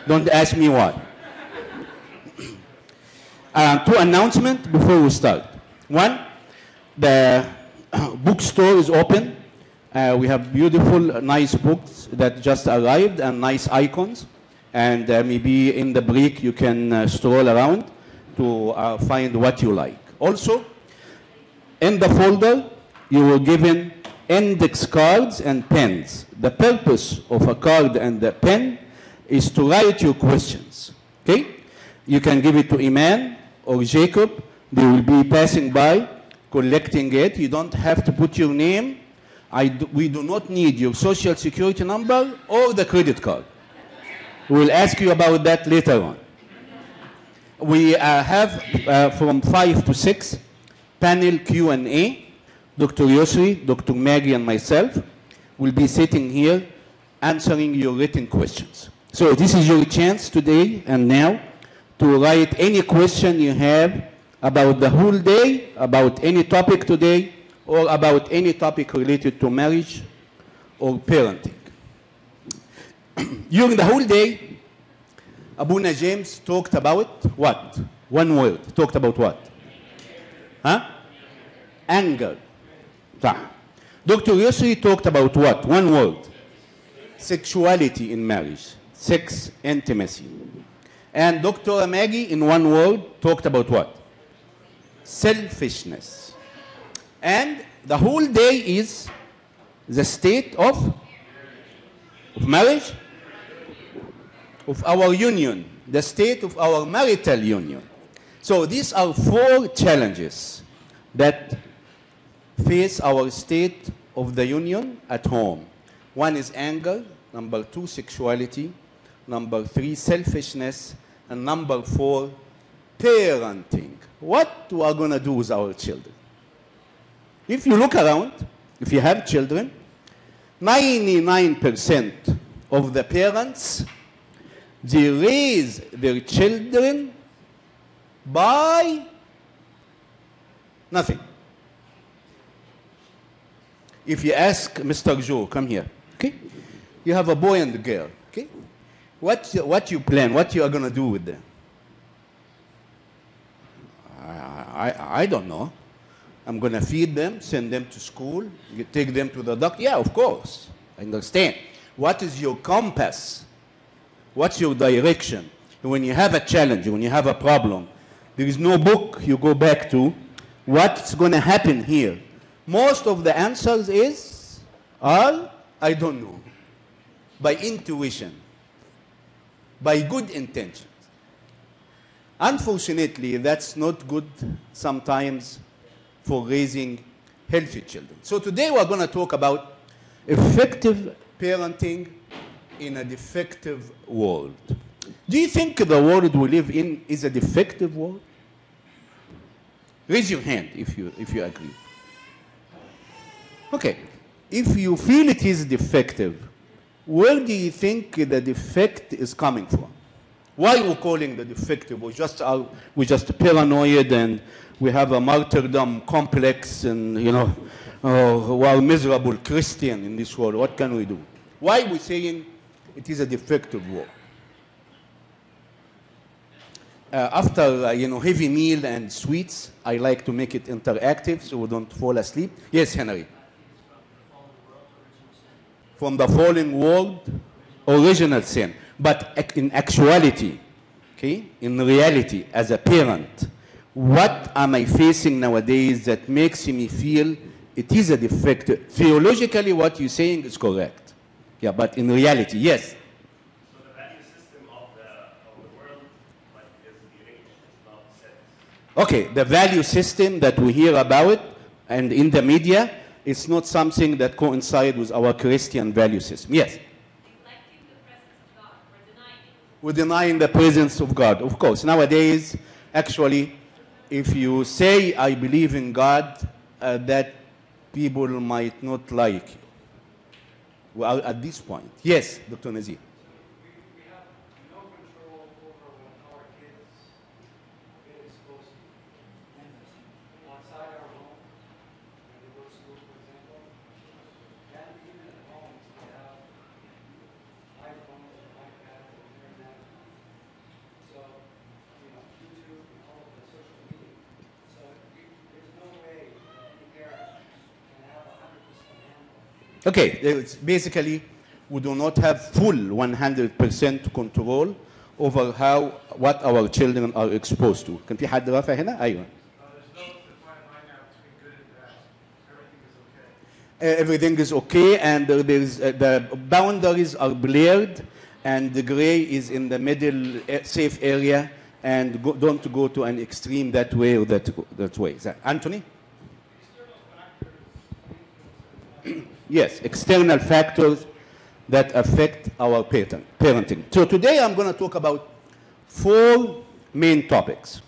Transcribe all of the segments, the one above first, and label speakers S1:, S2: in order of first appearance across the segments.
S1: Don't ask me why. Two announcements before we start. One, the bookstore is open. We have beautiful, nice books that just arrived and nice icons. And maybe in the break you can stroll around to find what you like. Also, in the folder, you were given index cards and pens. The purpose of a card and a pen is to write your questions. Okay? You can give it to Iman or Jacob. They will be passing by, collecting it. You don't have to put your name. We do not need your social security number or the credit card. We'll ask you about that later on. We have from 5 to 6 panel Q&A. Dr. Yosri, Dr. Maggie, and myself will be sitting here answering your written questions. So this is your chance today and now to write any question you have about the whole day, about any topic today, or about any topic related to marriage or parenting. During the whole day, Abuna James talked about what? One word. Talked about what? Huh? Anger. Dr. Yosri talked about what? One word. Sexuality in marriage. Sex, intimacy. And Dr. Maggie, in one word, talked about what? Selfishness. And the whole day is the state of marriage, of our union, the state of our marital union. So these are 4 challenges that face our state of the union at home. One is anger, number 2, sexuality, number 3, selfishness, and number 4, parenting. What we are going to do with our children? If you look around, if you have children, 99% of the parents, they raise their children by nothing. If you ask Mr. Joe, come here, okay? You have a boy and a girl, okay? What you plan, what you are going to do with them? I don't know. I'm going to feed them, send them to school, take them to the doctor. Yeah, of course. I understand. What is your compass? What's your direction? When you have a challenge, when you have a problem, there is no book you go back to. What's going to happen here? Most of the answers are, I don't know, by intuition, by good intentions. Unfortunately, that's not good sometimes for raising healthy children. So today we're going to talk about effective parenting in a defective world. Do you think the world we live in is a defective world? Raise your hand if you agree. Okay. If you feel it is defective, where do you think the defect is coming from? Why are we calling the defective? We're just paranoid and we have a martyrdom complex and, you know, we are miserable Christian in this world. What can we do? Why are we saying it is a defective world? After, you know, heavy meal and sweets, I like to make it interactive so we don't fall asleep. Yes, Henry. From the fallen world, original sin. But in actuality, okay, in reality, as a parent, what am I facing nowadays that makes me feel it is a defect? Theologically, what you're saying is correct. Yeah, but in reality, yes.
S2: So the value system of the world is deranged, it's not set.
S1: Okay, the value system that we hear about and in the media, it's not something that coincides with our Christian value system. Yes?
S3: Neglecting the presence of God, or denying it.
S1: We're denying the presence of God, of course. Nowadays, actually, if you say, I believe in God, that people might not like you. Well, at this point. Yes, Dr. Nazir.
S4: We have no control over when our kids get exposed to outside our home, when they go to school, for example, and even at home, they have iPhones or iPads or internet.
S1: Okay, it's basically we do not have full 100% control over what our children are exposed to. كان في حد رافع هنا؟ أيوه.
S4: There's no defined line now between good and bad. Everything is okay.
S1: Everything is okay, and the boundaries are blurred, and the gray is in the middle safe area, and don't go to an extreme that way or that way. Anthony? Yes, external factors that affect our parenting. So today I'm going to talk about 4 main topics.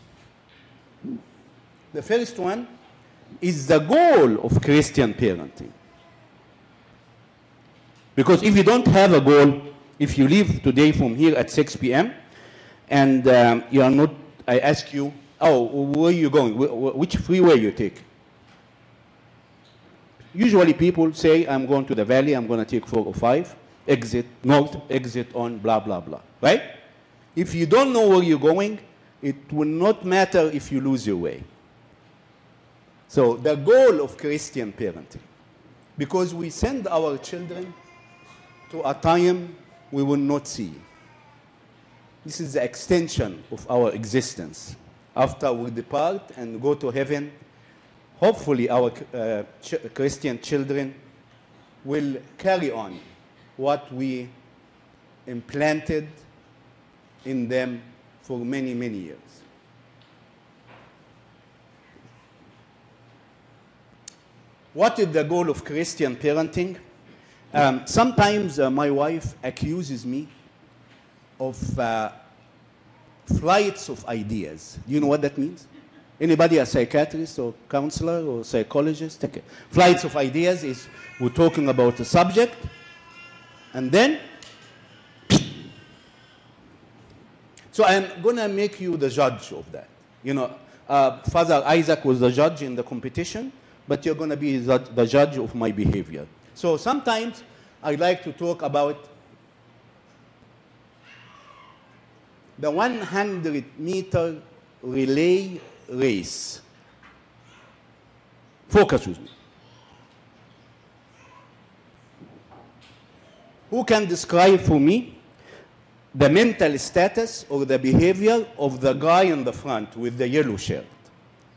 S1: The first one is the goal of Christian parenting. Because if you don't have a goal, if you leave today from here at 6 p.m. and you are not, I ask you, oh, where are you going? Which freeway you take? Usually people say, I'm going to the valley, I'm going to take 405, exit north, exit on blah, blah, blah, right? If you don't know where you're going, it will not matter if you lose your way. So the goal of Christian parenting, because we send our children to a time we will not see. This is the extension of our existence. After we depart and go to heaven, hopefully our Christian children will carry on what we implanted in them for many, many years. What is the goal of Christian parenting? Sometimes my wife accuses me of flights of ideas. Do you know what that means? Anybody a psychiatrist or counselor or psychologist? Okay. Flights of ideas is we're talking about a subject, and then, so I'm going to make you the judge of that. You know, Father Isaac was the judge in the competition, but you're going to be the judge of my behavior. So sometimes I like to talk about the 100-meter relay race. Focus with me. Who can describe for me the mental status or the behavior of the guy in the front with the yellow shirt?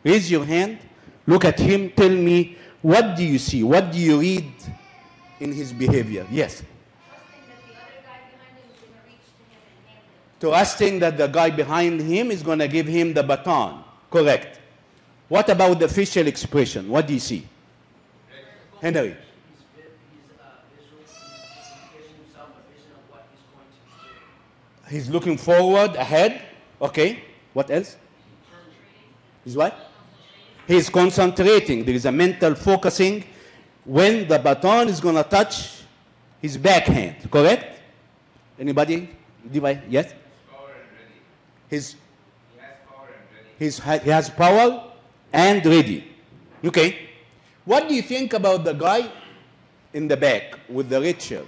S1: Raise your hand. Look at him. Tell me, what do you see? What do you read in his behavior? Yes. Trusting that the guy behind him is going to give him the baton. Correct. What about the facial expression? What do you see? Henry. He's looking forward, ahead. Okay. What else? He's what? He's concentrating. There is a mental focusing when the baton is going to touch his backhand. Correct? Anybody? Yes?
S5: Power and ready.
S1: He
S5: has power and ready.
S1: he has power and ready. Okay. What do you think about the guy in the back with the red shirt?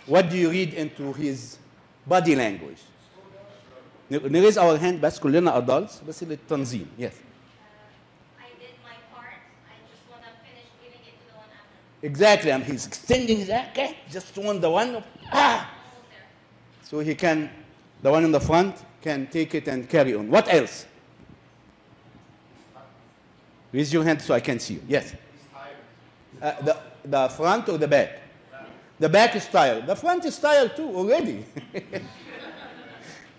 S1: What do you read into his body language? نريز our hand بس كلنا adults بس للتنظيم. Yes.
S3: I did my part. I just want to finish giving it to the one after.
S1: Exactly. And he's extending his hand. Okay. Just want the one.
S3: Almost there.
S1: So he can, the one in the front can take it and carry on. What else? Raise your hand so I can see you. Yes. The front or the back? The back is tired. The front is tired too already.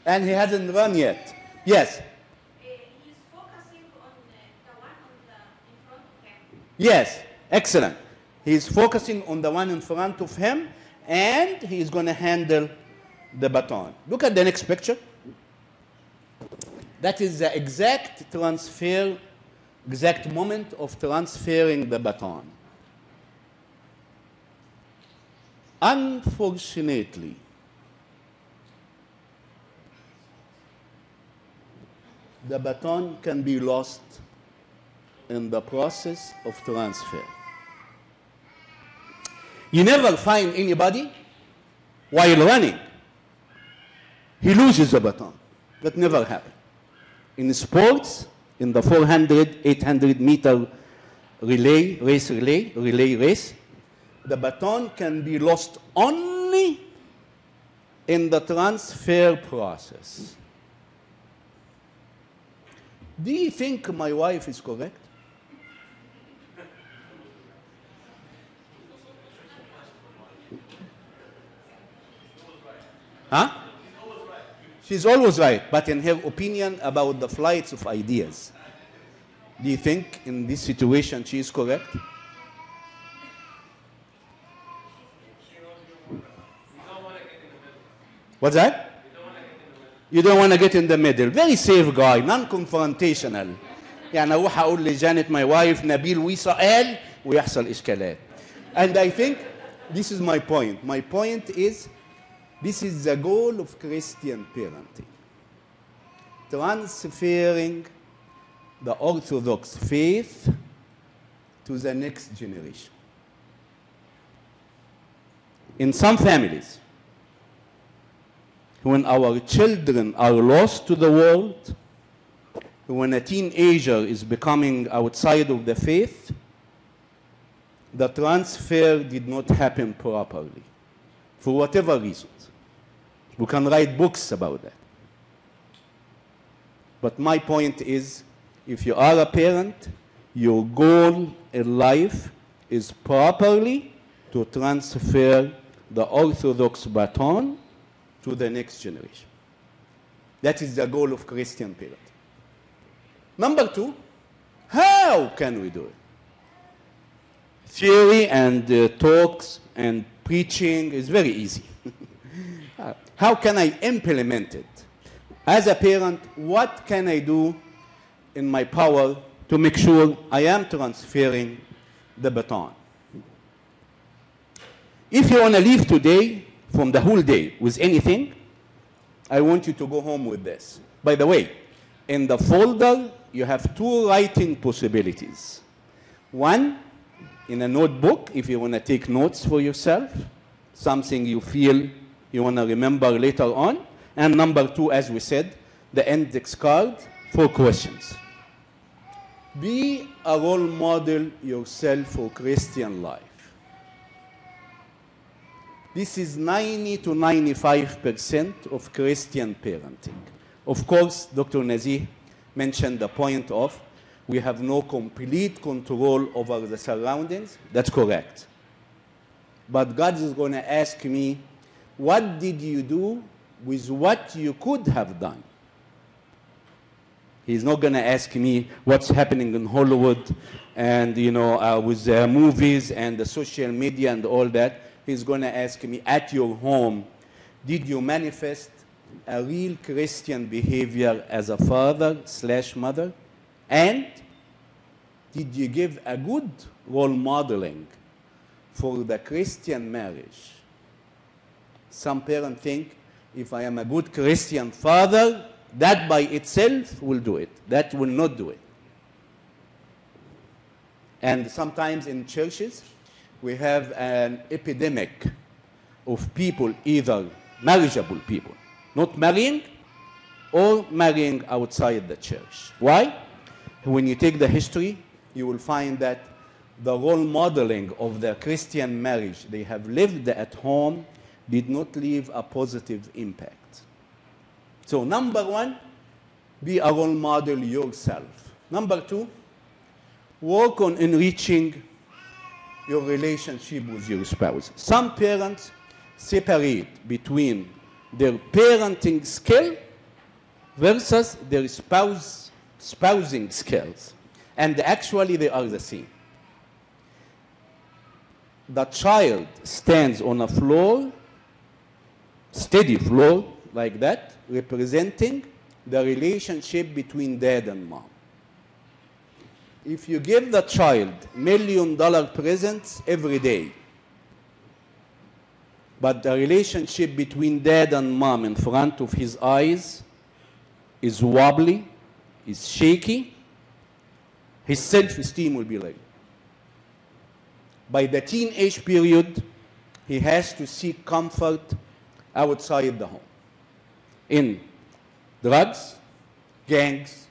S1: And he hasn't run yet. Yes.
S3: He's focusing on the one in front of him.
S1: Yes. Excellent. He's focusing on the one in front of him, and he's going to handle the baton. Look at the next picture. That is the exact moment of transferring the baton. Unfortunately, the baton can be lost in the process of transfer. You never find anybody while running. He loses the baton. That never happened. In sports, in the 400, 800 meter relay race, the baton can be lost only in the transfer process. Do you think my wife is correct? Huh? She's always right, but in her opinion about the flights of ideas. Do you think in this situation she is correct? What's that? You don't want to get in the middle. Very safe guy, non-confrontational. يعني اروح اقول لجانت my wife نبيل ويسا قال ويحصل اشكالات. And I think this is my point. My point is this is the goal of Christian parenting. Transferring the Orthodox faith to the next generation. In some families, when our children are lost to the world, when a teenager is becoming outside of the faith, the transfer did not happen properly, for whatever reasons. We can write books about that. But my point is, if you are a parent, your goal in life is properly to transfer the Orthodox baton to the next generation. That is the goal of Christian parenting. Number two, how can we do it? Theory and talks and preaching is very easy. How can I implement it? As a parent, what can I do in my power to make sure I am transferring the baton? If you want to leave today from the whole day with anything, I want you to go home with this. By the way, in the folder, you have two writing possibilities. One, in a notebook, if you want to take notes for yourself, something you feel you want to remember later on. And number two, as we said, the index card for questions. Be a role model yourself for Christian life. This is 90 to 95% of Christian parenting. Of course, Dr. Nazih mentioned the point of we have no complete control over the surroundings. That's correct. But God is going to ask me, what did you do with what you could have done? He's not going to ask me what's happening in Hollywood and, with the movies and the social media and all that. He's going to ask me, at your home, did you manifest a real Christian behavior as a father/mother? And did you give a good role modeling for the Christian marriage? Some parents think, if I am a good Christian father, that by itself will do it. That will not do it. And sometimes in churches, we have an epidemic of people, either marriageable people, not marrying, or marrying outside the church. Why? When you take the history, you will find that the role modeling of the Christian marriage they have lived at home did not leave a positive impact. So number one, be a role model yourself. Number two, work on enriching your relationship with your spouse. Some parents separate between their parenting skill versus their spousing skills. And actually they are the same. The child stands on a floor, steady floor like that, representing the relationship between dad and mom. If you give the child $1 million presents every day, but the relationship between dad and mom in front of his eyes is wobbly, is shaky, his self-esteem will be like that. By the teenage period, he has to seek comfort outside the home, in drugs, gangs,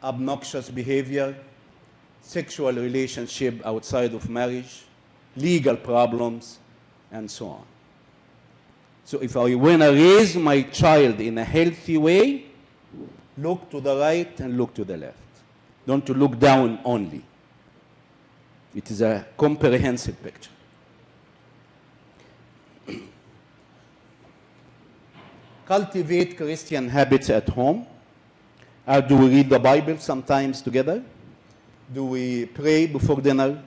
S1: obnoxious behavior, sexual relationship outside of marriage, legal problems, and so on. So if I want to raise my child in a healthy way, look to the right and look to the left. Don't look down only. It is a comprehensive picture. Cultivate Christian habits at home. Do we read the Bible sometimes together? Do we pray before dinner?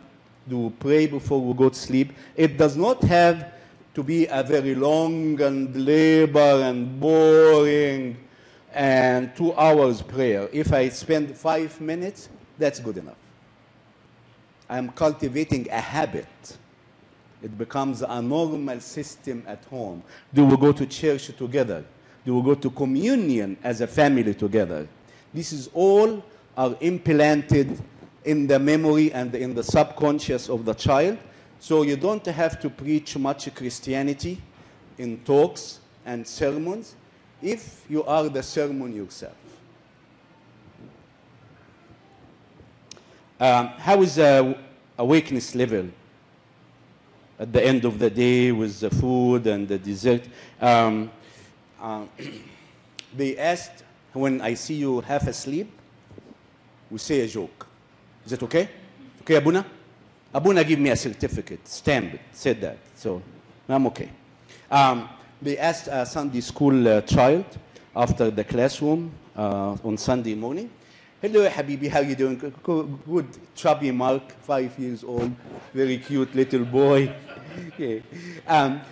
S1: Do we pray before we go to sleep? It does not have to be a very long and labor and boring and 2 hours prayer. If I spend 5 minutes, that's good enough. I'm cultivating a habit. It becomes a normal system at home. Do we go to church together? Do we go to communion as a family together? This is all are implanted in the memory and in the subconscious of the child. So you don't have to preach much Christianity in talks and sermons if you are the sermon yourself. How is the awakeness level at the end of the day with the food and the dessert? They asked, when I see you half asleep, we say a joke. Is it okay? Okay, Abuna? Abuna give me a certificate, stamp it, said that. So I'm okay. They asked a Sunday school child after the classroom on Sunday morning, hello, Habibi, how you doing? Good, chubby Mark, 5 years old, very cute little boy. Okay.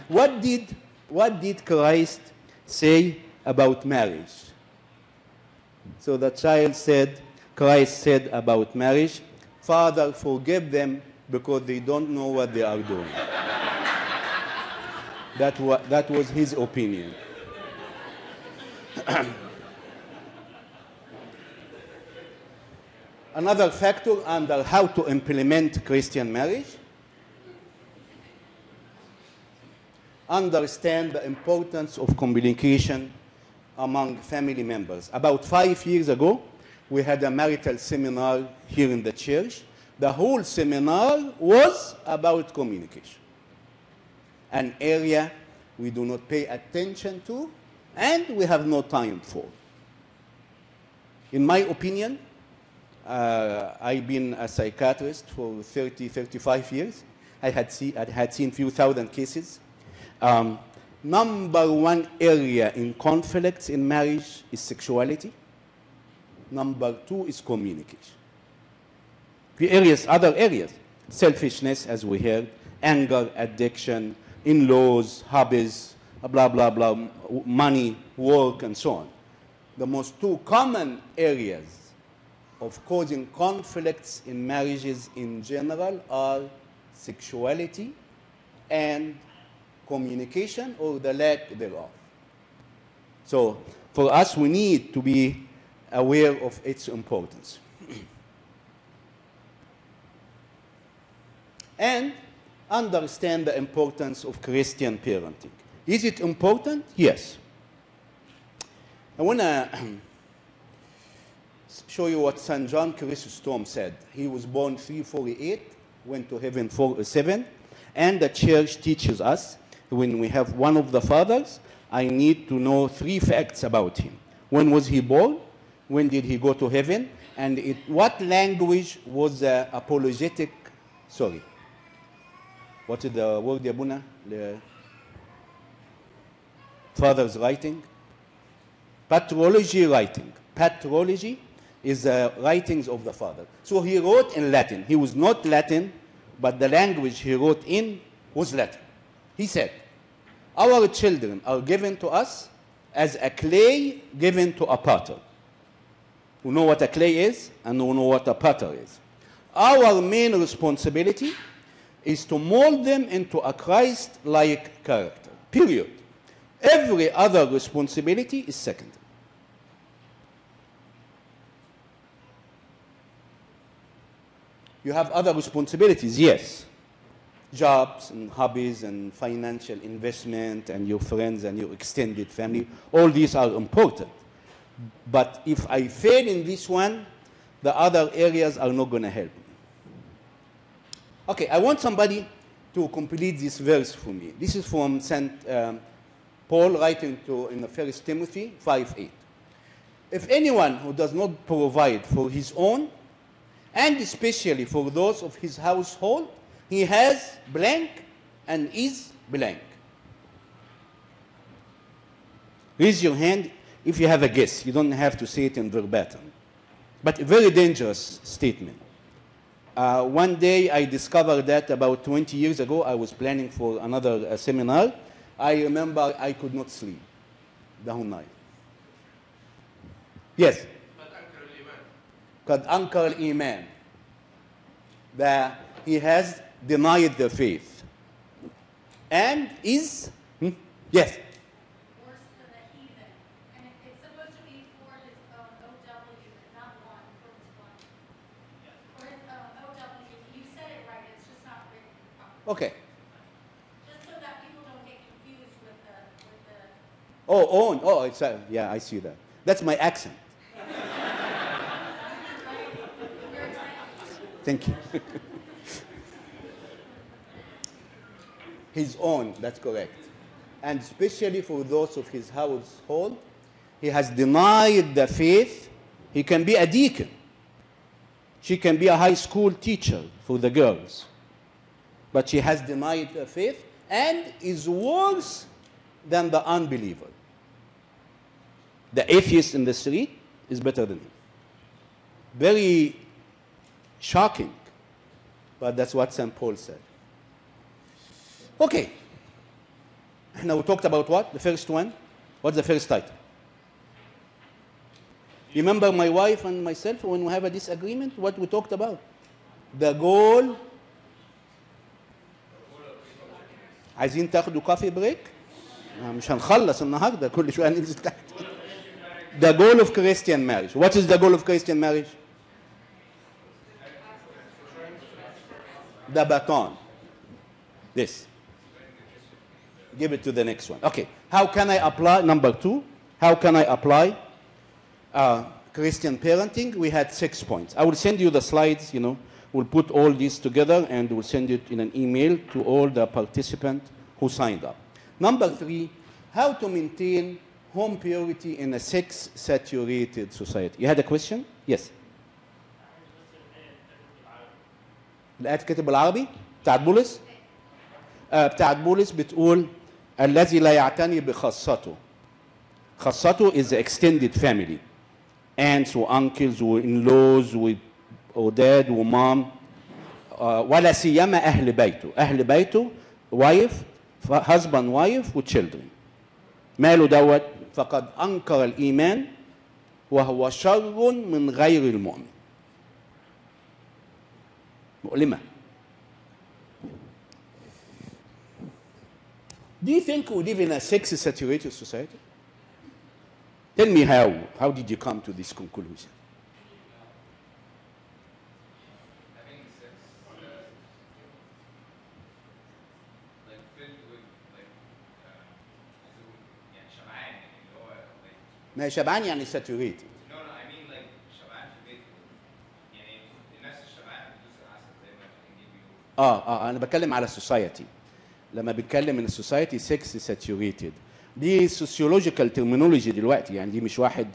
S1: What did Christ say about marriage? So the child said, Christ said about marriage, Father, forgive them because they don't know what they are doing. That was his opinion. Another factor under how to implement Christian marriage, understand the importance of communication among family members. About 5 years ago, we had a marital seminar here in the church. The whole seminar was about communication, an area we do not pay attention to and we have no time for. In my opinion, I've been a psychiatrist for 35 years. I had seen a few thousand cases. Number one area in conflicts in marriage is sexuality. Number two is communication. Other areas, selfishness, as we heard, anger, addiction, in-laws, hobbies, blah, blah, blah, money, work, and so on. The most two common areas of causing conflicts in marriages in general are sexuality and communication or the lack thereof. So for us, we need to be aware of its importance. And understand the importance of Christian parenting. Is it important? Yes. I want to show you what St. John Chrysostom said. He was born 348, went to heaven 407, and the church teaches us when we have one of the fathers, I need to know 3 facts about him. When was he born? When did he go to heaven? And what language was the apologetic, sorry, what is the word, Yabuna? The father's writing? Patrology writing. Patrology is the writings of the father. So he wrote in Latin. He was not Latin, but the language he wrote in was Latin. He said, our children are given to us as a clay given to a potter. We know what a clay is, and we know what a potter is. Our main responsibility is to mold them into a Christ-like character, period. Every other responsibility is secondary. You have other responsibilities, yes. Jobs and hobbies and financial investment and your friends and your extended family, all these are important. But if I fail in this one, the other areas are not going to help me. Okay, I want somebody to complete this verse for me. This is from St. Paul writing in the 1 Timothy 5:8. If anyone who does not provide for his own, and especially for those of his household, he has blank and is blank. Raise your hand if you have a guess. You don't have to say it in verbatim. But a very dangerous statement. One day I discovered that about 20 years ago, I was planning for another seminar. I remember I could not sleep the whole night. Yes? قد أنكر الإيمان. That he has denied the faith. And is, yes?
S3: Worse than a heathen. And it's supposed to be for his own OW, not one for his one. For his own OW. You said it right, it's just not written properly.
S1: Okay.
S3: Just so that people don't get confused with the
S1: Oh, own. Oh, it's yeah, I see that. That's my accent. Thank you. His own, that's correct. And especially for those of his household, he has denied the faith. He can be a deacon. She can be a high school teacher for the girls. But she has denied the faith and is worse than the unbeliever. The atheist in the street is better than him. Very shocking, but that's what St. Paul said. Okay. Now we talked about what? The first one? What's the first title? Remember my wife and myself when we have a disagreement? What we talked about? The goal. عايزين تاخدوا coffee break؟ مش هنخلص النهارده كل شويه ننزل تحت. The goal of Christian marriage. What is the goal of Christian marriage? The baton. This. Give it to the next one. Okay. How can I apply, number 2, how can I apply Christian parenting? We had 6 points. I will send you the slides, We'll put all these together and we'll send it in an email to all the participants who signed up. Number 3, how to maintain home purity in a sex-saturated society. You had a question? Yes. الآية كتب بالعربي بتاعت بولس بتاعت بولس بتقول الذي لا يعتني بخاصته. خاصته is the extended family. Aunts or uncles or in-laws or dad or mom. ولا سيما أهل بيته. أهل بيته wife, husband, wife و children. ماله دوت فقد أنكر الإيمان وهو شر من غير المؤمن. مؤلمة. Do you think we live in a sex-saturated society? Tell me how. How did you come to this conclusion?
S5: Having sex, like filled with شبعان اللي هو
S1: ما شبعان يعني saturated.
S5: No, I mean like شبعان في بيته. يعني الناس الشبعان بتدوس العسل زي ما بنجيب
S1: أنا بتكلم على society. لما بتكلم من السوسايتي sex saturated. دي sociological terminology دلوقتي يعني دي مش واحد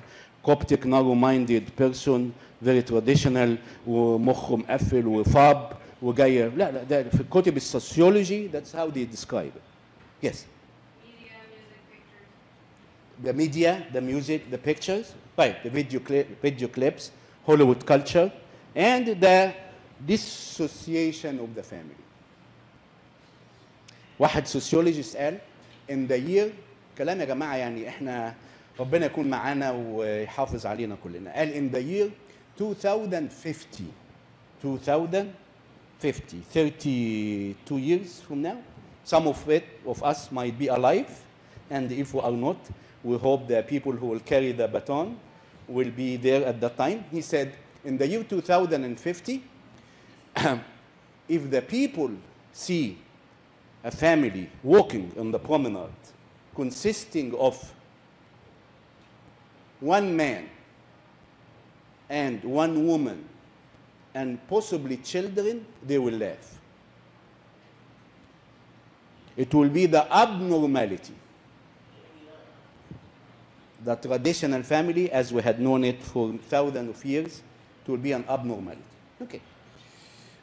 S1: Coptic narrow minded person very traditional ومخه مقفل وفاب وجاي لا ده في كتب السوسيولوجي that's how they describe it. Yes.
S3: media, music, pictures.
S1: The media, the music, the pictures, right? The video clips, Hollywood culture, and the dissociation of the family. واحد sociologist قال in the year كلام يا جماعه يعني احنا ربنا يكون معانا ويحافظ علينا كلنا. قال in the year 2050 32 years from now some of us might be alive, and if we are not, we hope the people who will carry the baton will be there at that time. He said in the year 2050 if the people see a family walking on the promenade consisting of one man and one woman and possibly children, they will laugh. It will be the abnormality. The traditional family, as we had known it for thousands of years, it will be an abnormality. Okay.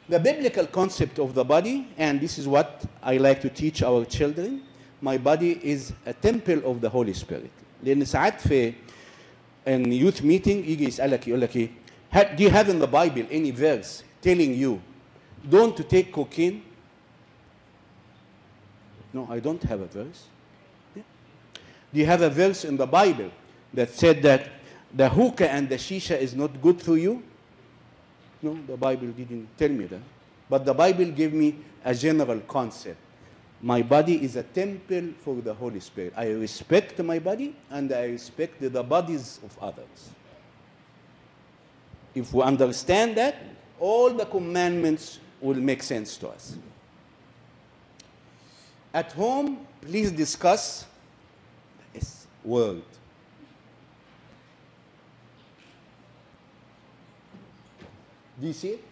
S1: The biblical concept of the body, and this is what I like to teach our children, my body is a temple of the Holy Spirit. لأن ساعات في in youth meeting يجي يسألك يقول لك إيه do you have in the Bible any verse telling you don't to take cocaine? No, I don't have a verse. Yeah. Do you have a verse in the Bible that said that the hookah and the shisha is not good for you? No, the Bible didn't tell me that. But the Bible gave me a general concept. My body is a temple for the Holy Spirit. I respect my body and I respect the bodies of others. If we understand that, all the commandments will make sense to us. At home, please discuss this word. Do you see it?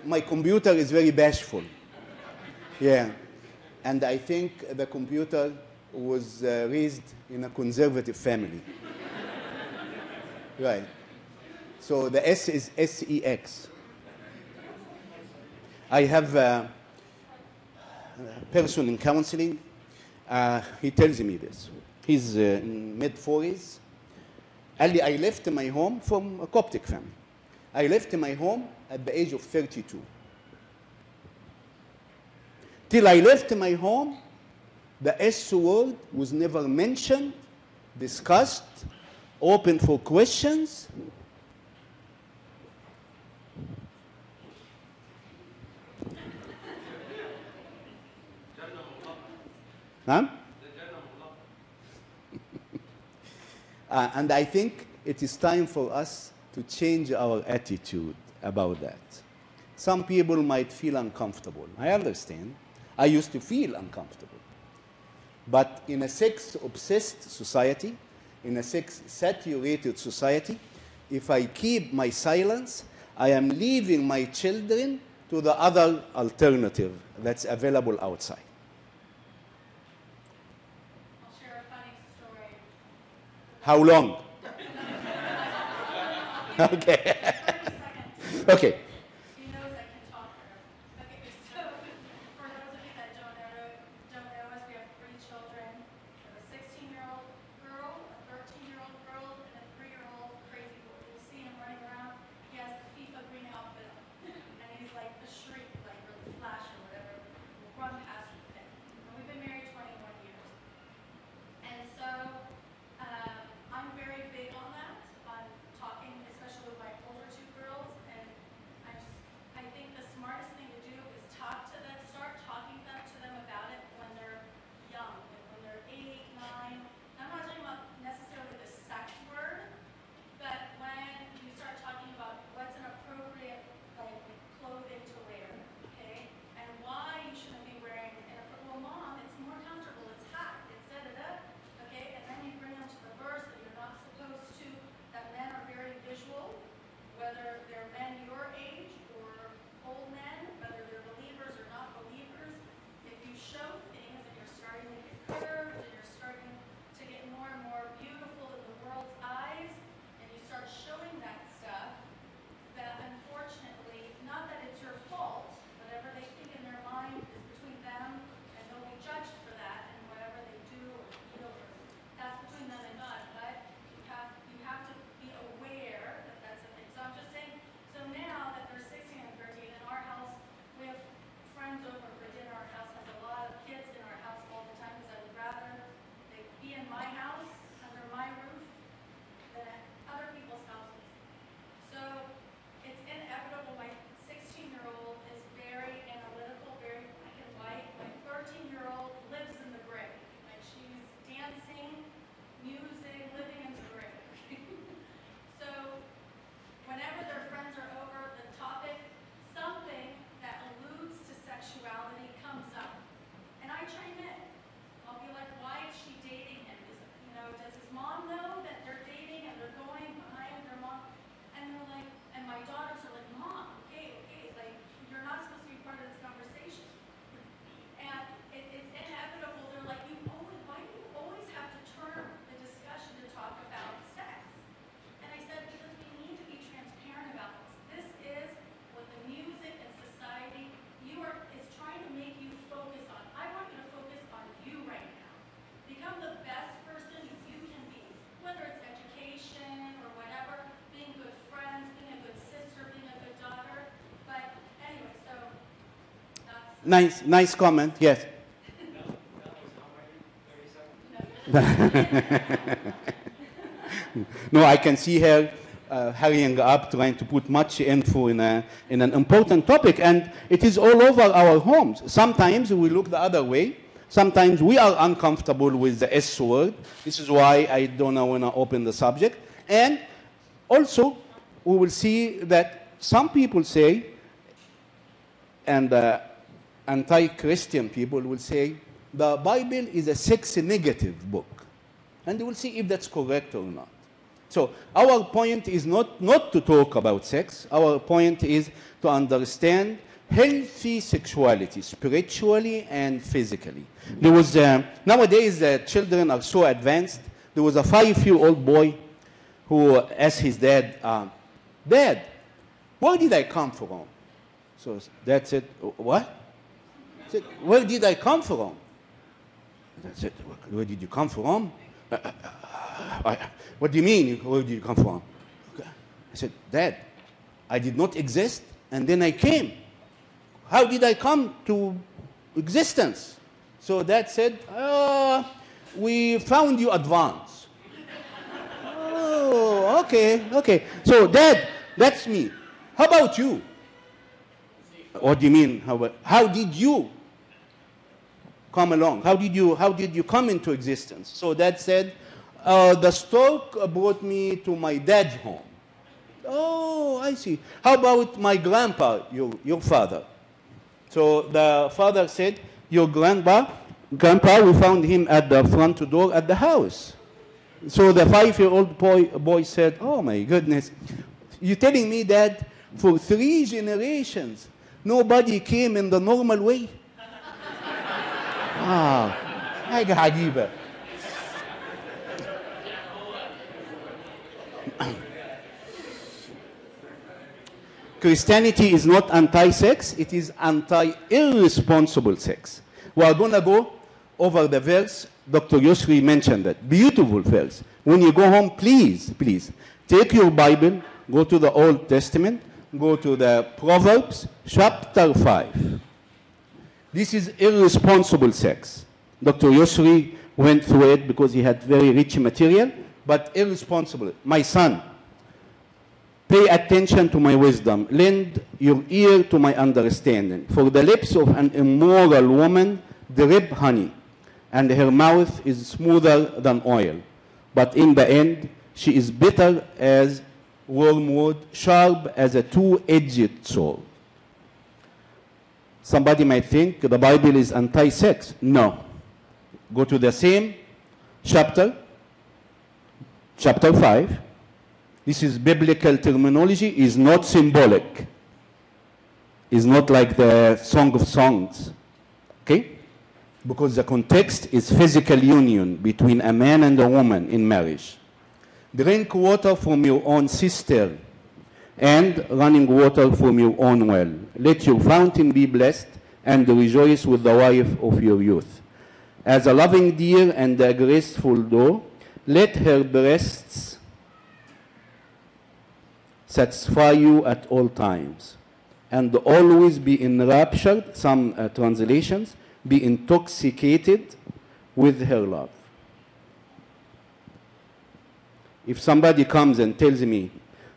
S1: My computer is very bashful. Yeah. And I think the computer was raised in a conservative family. Right. So the S is SEX. I have a person in counseling. He tells me this. He's in mid-40s. I left my home from a Coptic family. I left my home at the age of 32. Till I left my home, the S word was never mentioned, discussed, open for questions. Huh? And I think it is time for us to change our attitude about that. Some people might feel uncomfortable. I understand. I used to feel uncomfortable. But in a sex-obsessed society, in a sex-saturated society, if I keep my silence, I am leaving my children to the other alternative that's available outside.
S3: I'll share a funny story.
S1: How long? Okay.
S3: 30 seconds.
S1: Okay.
S3: He knows I can talk forever. Okay, so for those of you that don't know us, we have 3 children. We have a 16-year-old girl, a 13-year-old girl, and a 3-year-old crazy boy. You'll see him running around. He has the FIFA green outfit on. And he's like the shriek, like or the flash or whatever. We'll run past with him. And we've been married 21 years. And so I'm very big on that, on talking, especially with my older 2 girls. And I
S1: Nice comment, yes. No, I can see her hurrying up, trying to put much info in an important topic, and it is all over our homes. Sometimes we look the other way. Sometimes we are uncomfortable with the S word. This is why I don't want to open the subject. And also, we will see that some people say, and anti-Christian people will say, the Bible is a sex-negative book. And we'll see if that's correct or not. So our point is not to talk about sex. Our point is to understand healthy sexuality, spiritually and physically. There was, nowadays, children are so advanced. There was a 5-year-old boy who asked his dad, Dad, where did I come from? So Dad said, what? He said, where did I come from? Dad said, where did you come from? What do you mean, where did you come from? I said, Dad, I did not exist, and then I came. How did I come to existence? So Dad said, we found you advanced. Oh, okay. So Dad, that's me. How about you? What do you mean? How did you come along? How did you come into existence? So Dad said, the stork brought me to my dad's home. Oh, I see. How about my grandpa, your father? So the father said, your grandpa, we found him at the front door at the house. So the 5-year-old boy said, oh my goodness, you're telling me that for 3 generations, nobody came in the normal way? حاجة عجيبة. Christianity is not anti-sex, it is anti-irresponsible sex. We are going to go over the verse. Dr. Yusri mentioned that. Beautiful verse. When you go home, please, take your Bible, go to the Old Testament, go to the Proverbs, chapter 5. This is irresponsible sex. Dr. Yusri went through it because he had very rich material, but irresponsible. My son, pay attention to my wisdom. Lend your ear to my understanding. For the lips of an immoral woman drip honey, and her mouth is smoother than oil. But in the end, she is bitter as wormwood, sharp as a two-edged sword. Somebody might think the Bible is anti-sex. No. Go to the same chapter 5. This is biblical terminology, is not symbolic. Is not like the Song of Songs. Okay? Because the context is physical union between a man and a woman in marriage. Drink water from your own cistern and running water from your own well. Let your fountain be blessed and rejoice with the wife of your youth. As a loving deer and a graceful doe, let her breasts satisfy you at all times, and always be enraptured, some translations, be intoxicated with her love. If somebody comes and tells me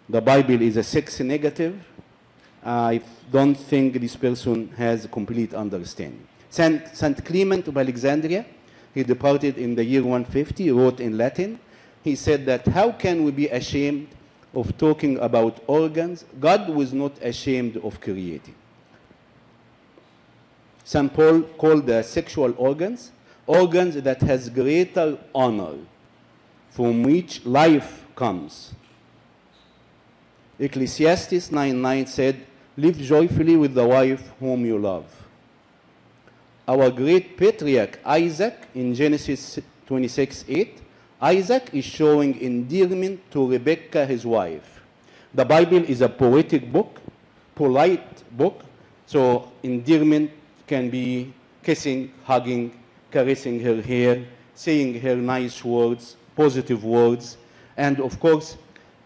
S1: the Bible is a sex negative, I don't think this person has a complete understanding. Saint Clement of Alexandria, he departed in the year 150, wrote in Latin. He said that how can we be ashamed of talking about organs God was not ashamed of creating? St. Paul called the sexual organs that has greater honor, from which life comes. Ecclesiastes 9:9 said, live joyfully with the wife whom you love. Our great patriarch Isaac in Genesis 26:8, Isaac is showing endearment to Rebekah, his wife. The Bible is a poetic book, polite book, so endearment can be kissing, hugging, caressing her hair, saying her nice words, positive words. And of course,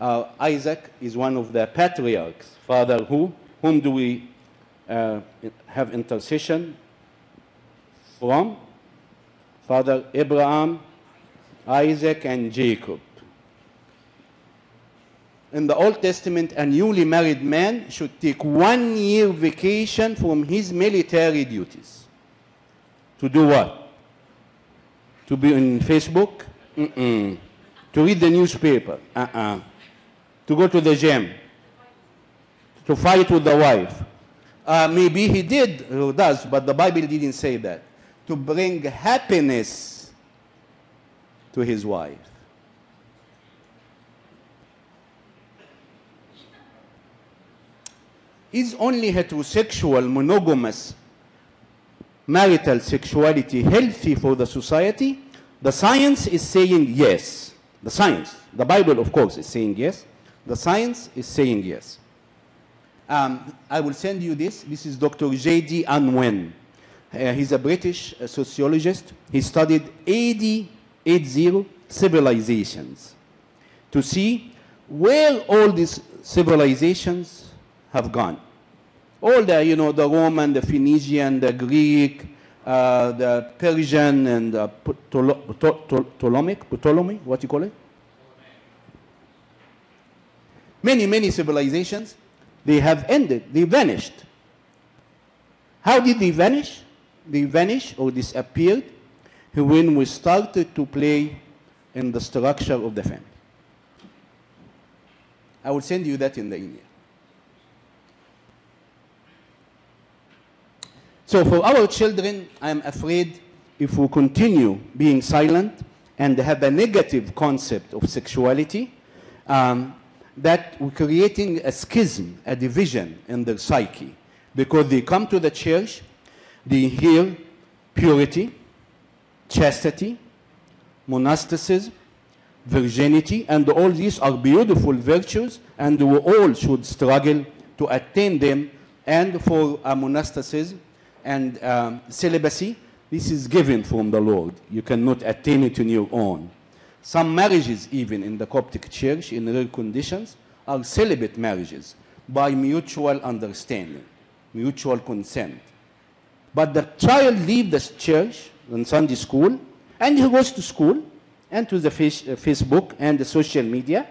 S1: Isaac is one of the patriarchs. Father, whom do we have intercession from Father Abraham, Isaac, and Jacob. In the Old Testament, a newly married man should take 1 year vacation from his military duties. To do what? To be on Facebook? To read the newspaper? To go to the gym? To fight with the wife? Maybe he did, or does, but the Bible didn't say that. To bring happiness to his wife. Is only heterosexual, monogamous, marital sexuality healthy for the society? The science is saying yes. The science, the Bible, of course, is saying yes. The science is saying yes. I will send you this. This is Dr. J.D. Unwin. He's a British sociologist. He studied 80 civilizations to see where all these civilizations have gone. All the, you know, the Roman, the Phoenician, the Greek, the Persian, and the Ptolemy, what you call it? Many civilizations, they have ended, they vanished. How did they vanish? They vanished or disappeared when we started to play in the structure of the family. I will send you that in the email. So for our children, I'm afraid if we continue being silent and have a negative concept of sexuality, that we're creating a schism, a division in their psyche. Because they come to the church, they hear purity, chastity, monasticism, virginity, and all these are beautiful virtues, and we all should struggle to attain them. And for monasticism and celibacy, this is given from the Lord. You cannot attain it on your own. Some marriages, even in the Coptic Church, in rare conditions, are celibate marriages by mutual understanding, mutual consent. But the child leaves the church in Sunday school, and he goes to school and to the Facebook and the social media,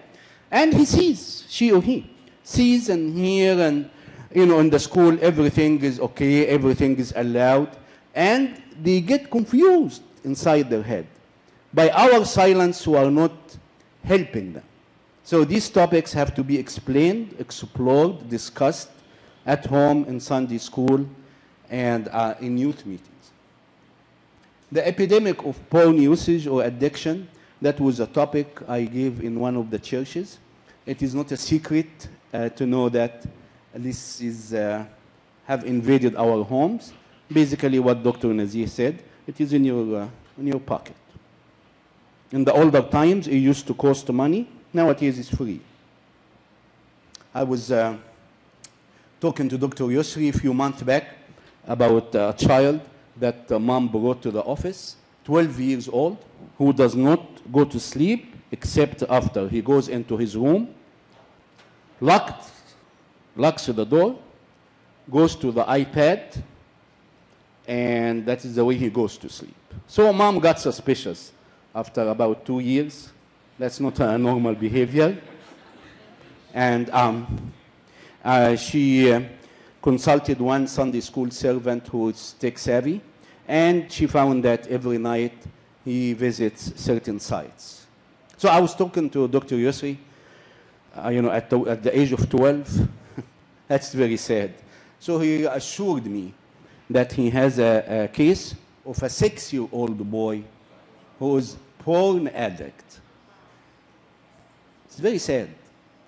S1: and he sees, she or he, sees and hears, and you know, in the school everything is okay, everything is allowed, and they get confused inside their head by our silence who are not helping them. So these topics have to be explained, explored, discussed at home, in Sunday school, and in youth meetings. The epidemic of porn usage or addiction, that was a topic I gave in one of the churches. It is not a secret to know that this is have invaded our homes. Basically what Dr. Nazir said, it is in your pocket. In the older times, it used to cost money. Nowadays, it's free. I was talking to Dr. Yusri a few months back about a child that mom brought to the office, 12 years old, who does not go to sleep except after he goes into his room, locks the door, goes to the iPad, and that is the way he goes to sleep. So mom got suspicious after about 2 years. That's not a normal behavior. And she consulted one Sunday school servant who is tech-savvy, and she found that every night he visits certain sites. So I was talking to Dr. Yusri, you know, at the age of 12. That's very sad. So he assured me that he has a case of a 6-year-old boy who is porn addict. It's very sad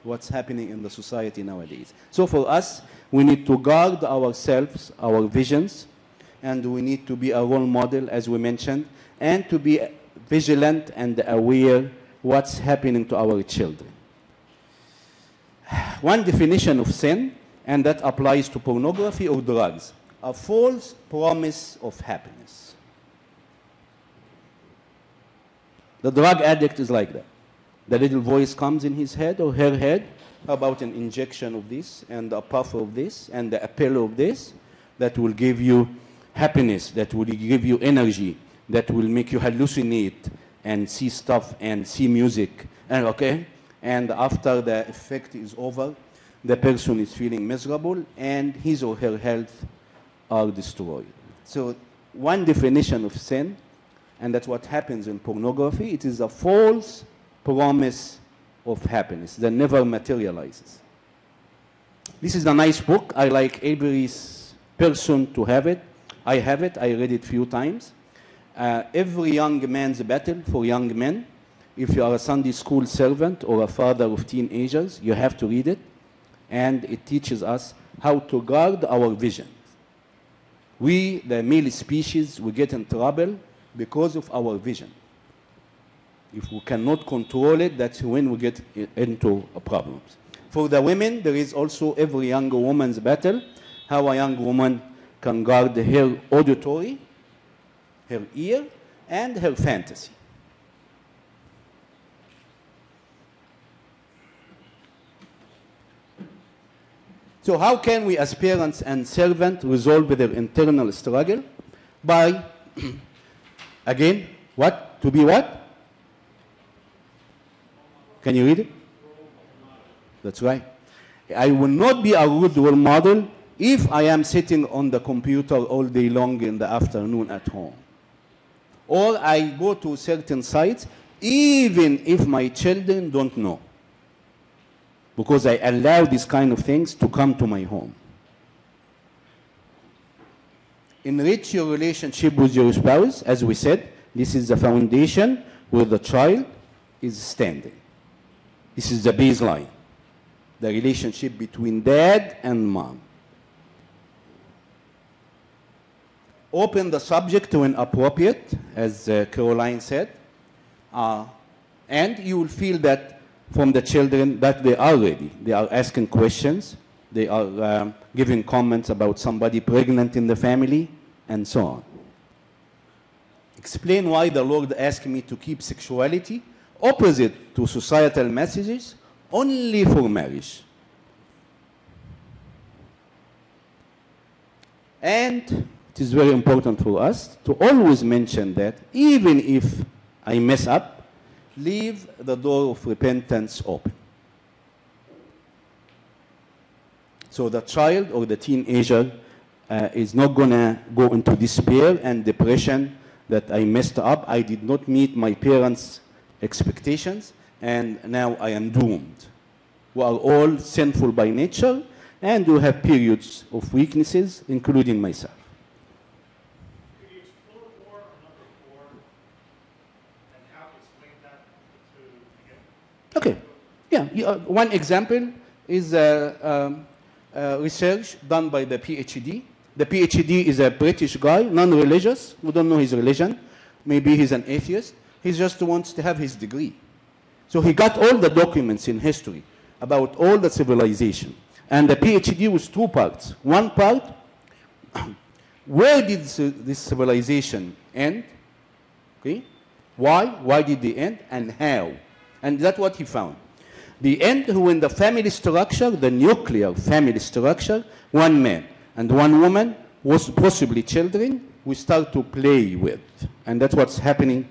S1: what's happening in the society nowadays. So for us, we need to guard ourselves, our visions, and we need to be a role model, as we mentioned, and to be vigilant and aware what's happening to our children. One definition of sin, and that applies to pornography or drugs, a false promise of happiness. The drug addict is like that. The little voice comes in his head or her head about an injection of this and a puff of this and a pill of this, that will give you happiness, that will give you energy, that will make you hallucinate and see stuff and see music. And okay, and after the effect is over, the person is feeling miserable and his or her health are destroyed. So one definition of sin, and that's what happens in pornography, it is a false promise of happiness that never materializes. This is a nice book. I like every person to have it. I have it. I read it a few times. Every young man's battle for young men. If you are a Sunday school servant or a father of teenagers, you have to read it. And it teaches us how to guard our vision. We, the male species, we get in trouble because of our vision. If we cannot control it, that's when we get into problems. For the women, there is also every young woman's battle, how a young woman can guard her auditory, her ear, and her fantasy. So how can we as parents and servants resolve their internal struggle? By, again, what? To be what? Can you read it? That's right. I will not be a good role model if I am sitting on the computer all day long in the afternoon at home. Or I go to certain sites even if my children don't know, because I allow these kind of things to come to my home. Enrich your relationship with your spouse. As we said, this is the foundation where the child is standing. This is the baseline, the relationship between dad and mom. Open the subject when appropriate, as Caroline said, and you will feel that from the children that they are ready. They are asking questions. They are giving comments about somebody pregnant in the family, and so on. Explain why the Lord asked me to keep sexuality opposite to societal messages only for marriage. And it is very important for us to always mention that even if I mess up, leave the door of repentance open. So the child or the teenager is not going to go into despair and depression that I messed up, I did not meet my parents' expectations, and now I am doomed. We are all sinful by nature, and we have periods of weaknesses, including myself.
S2: Could you explore more on number 4 and how to explain that to again?
S1: Okay. Yeah. One example is research done by the PhD. The PhD is a British guy, non-religious. We don't know his religion. Maybe he's an atheist. He just wants to have his degree. So he got all the documents in history about all the civilization. And the PhD was 2 parts. One part, where did this civilization end? Okay. Why? Why did they end? And how? And that's what he found. The end when the family structure, the nuclear family structure, one man and one woman, was possibly children, we start to play with. And that's what's happening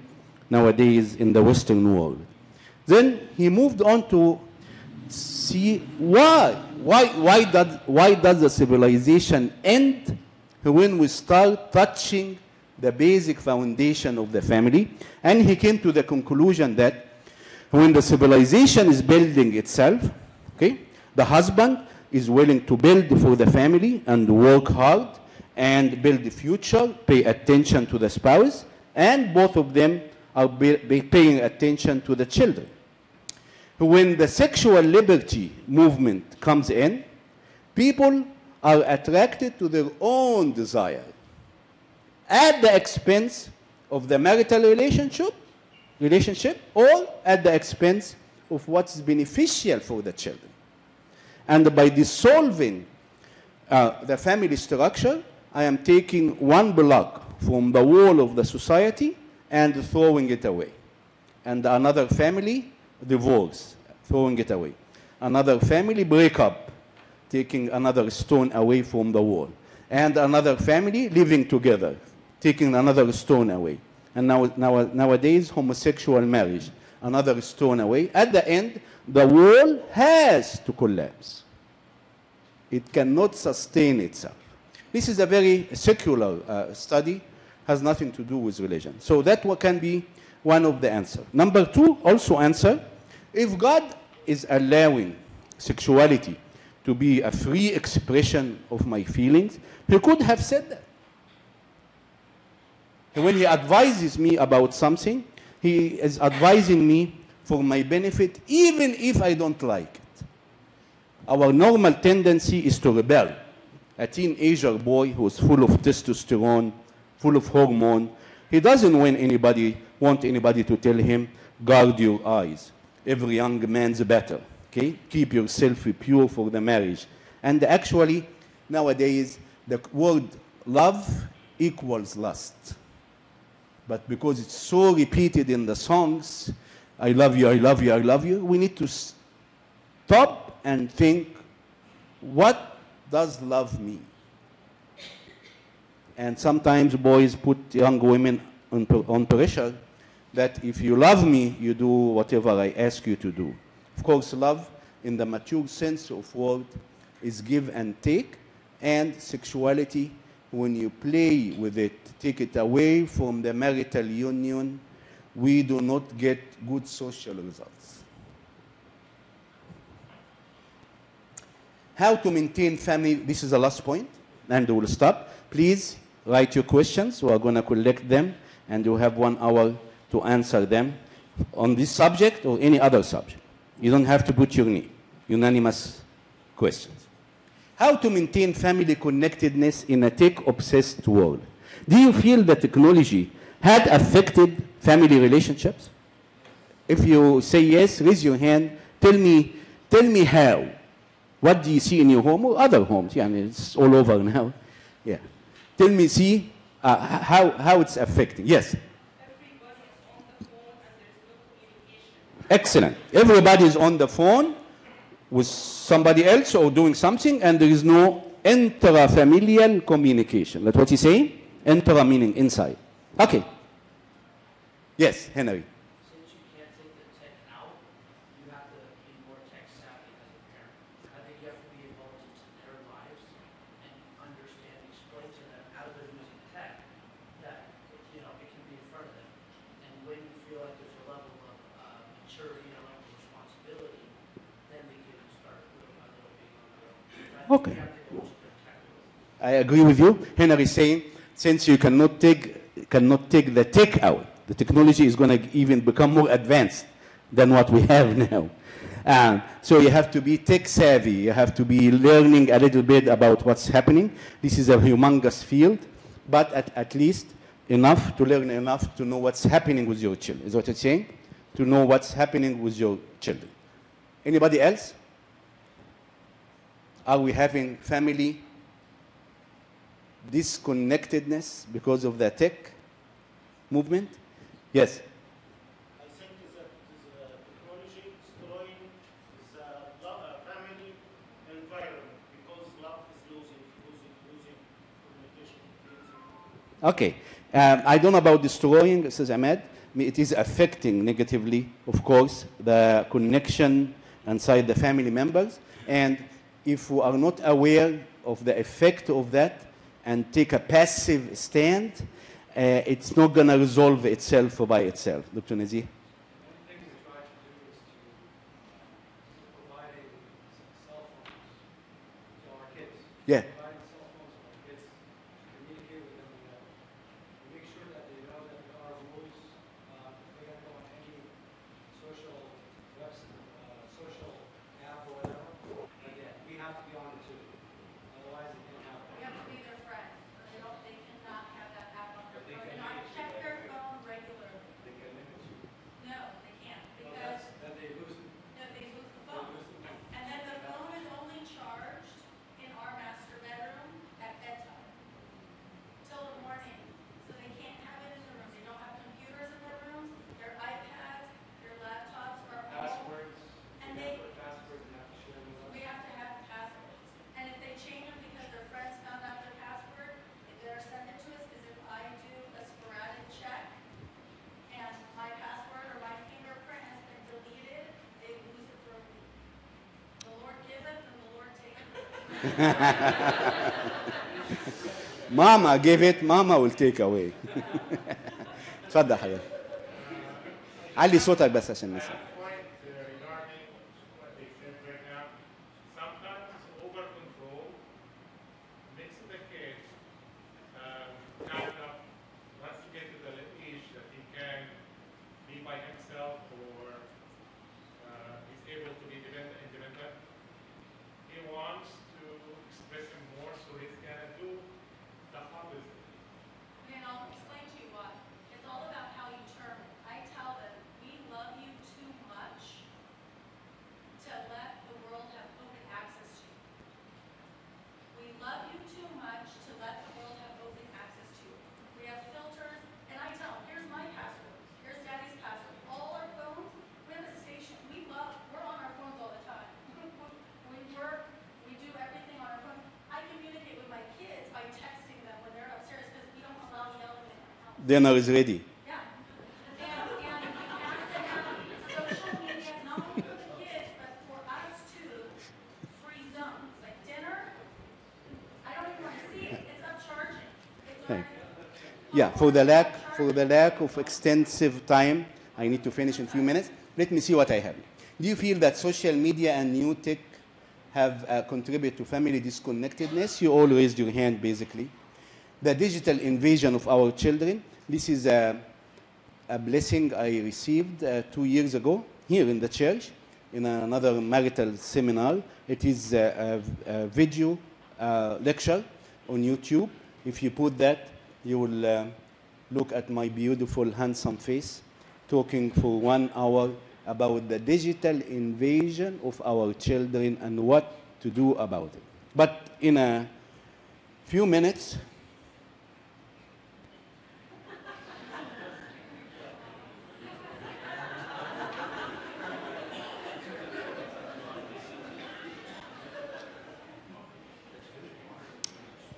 S1: nowadays in the Western world. Then he moved on to see why does the civilization end when we start touching the basic foundation of the family. And he came to the conclusion that when the civilization is building itself, okay, the husband is willing to build for the family and work hard and build the future, pay attention to the spouse, and both of them are paying attention to the children. When the sexual liberty movement comes in, people are attracted to their own desire at the expense of the marital relationship or at the expense of what's beneficial for the children. And by dissolving the family structure, I am taking one block from the wall of the society and throwing it away. And another family, divorce, throwing it away. Another family, break up, taking another stone away from the wall. and another family living together, taking another stone away. And nowadays, homosexual marriage, another stone away. At the end, the wall has to collapse. It cannot sustain itself. This is a very secular study, has nothing to do with religion. So that can be one of the answers. Number two, also answer, if God is allowing sexuality to be a free expression of my feelings, he could have said that. When he advises me about something, he is advising me for my benefit, even if I don't like it. Our normal tendency is to rebel. A teenager boy who is full of testosterone, full of hormone, he doesn't want anybody to tell him, guard your eyes. Every young man's better. Okay? Keep yourself pure for the marriage. And actually, nowadays, the word love equals lust. But because it's so repeated in the songs, I love you, I love you, I love you, we need to stop and think, what does love mean? And sometimes boys put young women on pressure that if you love me, you do whatever I ask you to do. Of course, love, in the mature sense of word, is give and take, and sexuality, when you play with it, take it away from the marital union, we do not get good social results. How to maintain family, this is the last point, and we'll stop. Please write your questions, we are going to collect them, and you have 1 hour to answer them on this subject or any other subject. You don't have to put your name, unanimous questions. How to maintain family connectedness in a tech-obsessed world? Do you feel that technology had affected family relationships? If you say yes, raise your hand. Tell me how. What do you see in your home or other homes? Yeah, I mean, it's all over now. Yeah. Tell me, see, how it's affecting. Yes?
S6: Everybody is on the phone and there's no communication.
S1: Excellent. Everybody is on the phone with somebody else or doing something, and there is no intrafamilial communication. That's what he's saying? Intra meaning inside. Okay. Yes, Henry.
S7: Since you can't take the tech out, you have to be more tech savvy as a parent. I think you have to be involved into their lives and understand, explain to them how they're using tech, that it can be in front of them. And when you feel like there's a level of maturity and a level of responsibility, then they can start a little being on their own.
S1: Okay.
S7: You have to go to their tech.
S1: I agree with you. Henry is saying, since you cannot take the tech out, the technology is going to even become more advanced than what we have now. So you have to be tech savvy. You have to be learning a little bit about what's happening. This is a humongous field, but at least enough to learn enough to know what's happening with your children. Is what you're saying? To know what's happening with your children. Anybody else? Are we having family disconnectedness because of the tech movement? Yes.
S2: I think that technology destroying the family environment because love is losing communication.
S1: Okay. I don't know about destroying, says Ahmed. It is affecting negatively, of course, the connection inside the family members. And if we are not aware of the effect of that and take a passive stand, it's not going to resolve itself by itself. Dr. Nazir?
S4: One thing we try to do is to provide cell phones to our kids.
S1: Yeah.
S4: Providing cell phones to our kids to communicate with them. We make sure that they know that there are rules. If they're going to go on any social website, social app or whatever, again, we have to be on it too. Otherwise, it can't happen.
S3: You have to be their friend. They cannot have that app on their
S4: But they
S3: phone.
S4: can
S3: And I
S4: limit you.
S3: check their phone regularly.
S4: They can limit you.
S3: No, they can't,
S4: Well,
S3: because
S4: then they lose it.
S3: no, they lose the
S4: They
S3: phone.
S4: lose the phone.
S3: And then the phone is only charged in our master bedroom.
S1: Mama gave it, Mama will take away. اتفضل حضرتك. علي صوتك بس عشان نسمع.
S2: Point regarding what they said right now. Sometimes over control makes the kid kind of, once he gets to the age that he can be by himself or he's able to be independent, he wants to express him more, so he's gonna do the opposite.
S3: And I'll explain to you why. It's all about how you term it. I tell them, we love you too much to let the world have open access to you. We love you too much to let the world have open access to you. We have filters, and I tell them, here's my password, here's Daddy's password. All our phones, we have a station. We're on our phones all the time. We work, we do everything on our phone. I communicate with my kids by texting them when they're upstairs because we don't allow yelling in our house.
S1: Dinner is ready.
S3: Yeah. And you have to have social media, not only for the kids, but for us too, free zones. Like dinner, I don't even want to see it. It's upcharging. It's
S1: Thank
S3: already.
S1: Yeah, for the lack of extensive time, I need to finish in a few minutes. Let me see what I have. Do you feel that social media and new tech have contributed to family disconnectedness? You all raised your hand, basically. The digital invasion of our children. This is a blessing I received 2 years ago here in the church in another marital seminar. It is a video lecture on YouTube. If you put that, you will look at my beautiful, handsome face talking for 1 hour about the digital invasion of our children and what to do about it. But in a few minutes,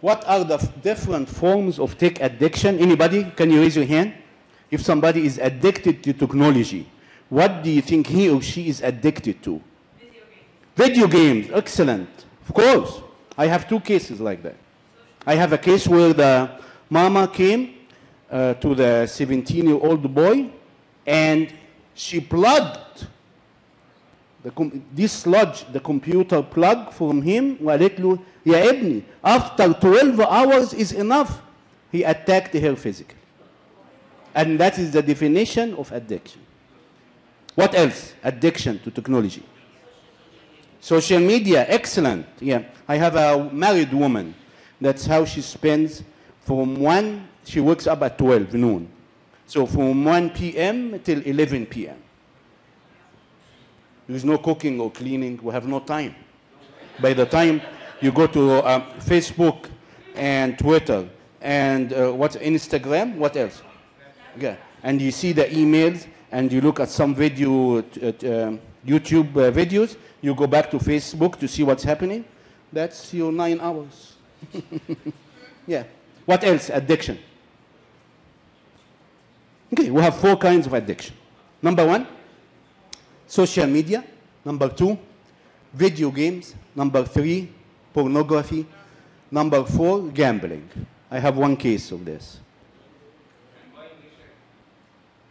S1: what are the different forms of tech addiction? Anybody? Can you raise your hand? If somebody is addicted to technology, what do you think he or she is addicted to? Video games. Excellent. Of course. I have 2 cases like that. I have a case where the mama came to the 17-year-old boy and she plugged, dislodged the computer plug from him وقالت له يا ابني after 12 hours is enough. He attacked her physically. And that is the definition of addiction. What else? Addiction to technology. Social media, excellent. Yeah, I have a married woman. That's how she spends from 1, she wakes up at 12 noon. So from 1 p.m. till 11 p.m. There is no cooking or cleaning. We have no time. By the time you go to Facebook and Twitter and what's Instagram, what else? Yeah, and you see the emails and you look at some video, YouTube videos, you go back to Facebook to see what's happening. That's your 9 hours. Yeah. What else? Addiction. Okay, we have 4 kinds of addiction. Number 1, social media. Number 2, video games. Number 3, pornography. Number 4, gambling. I have 1 case of this.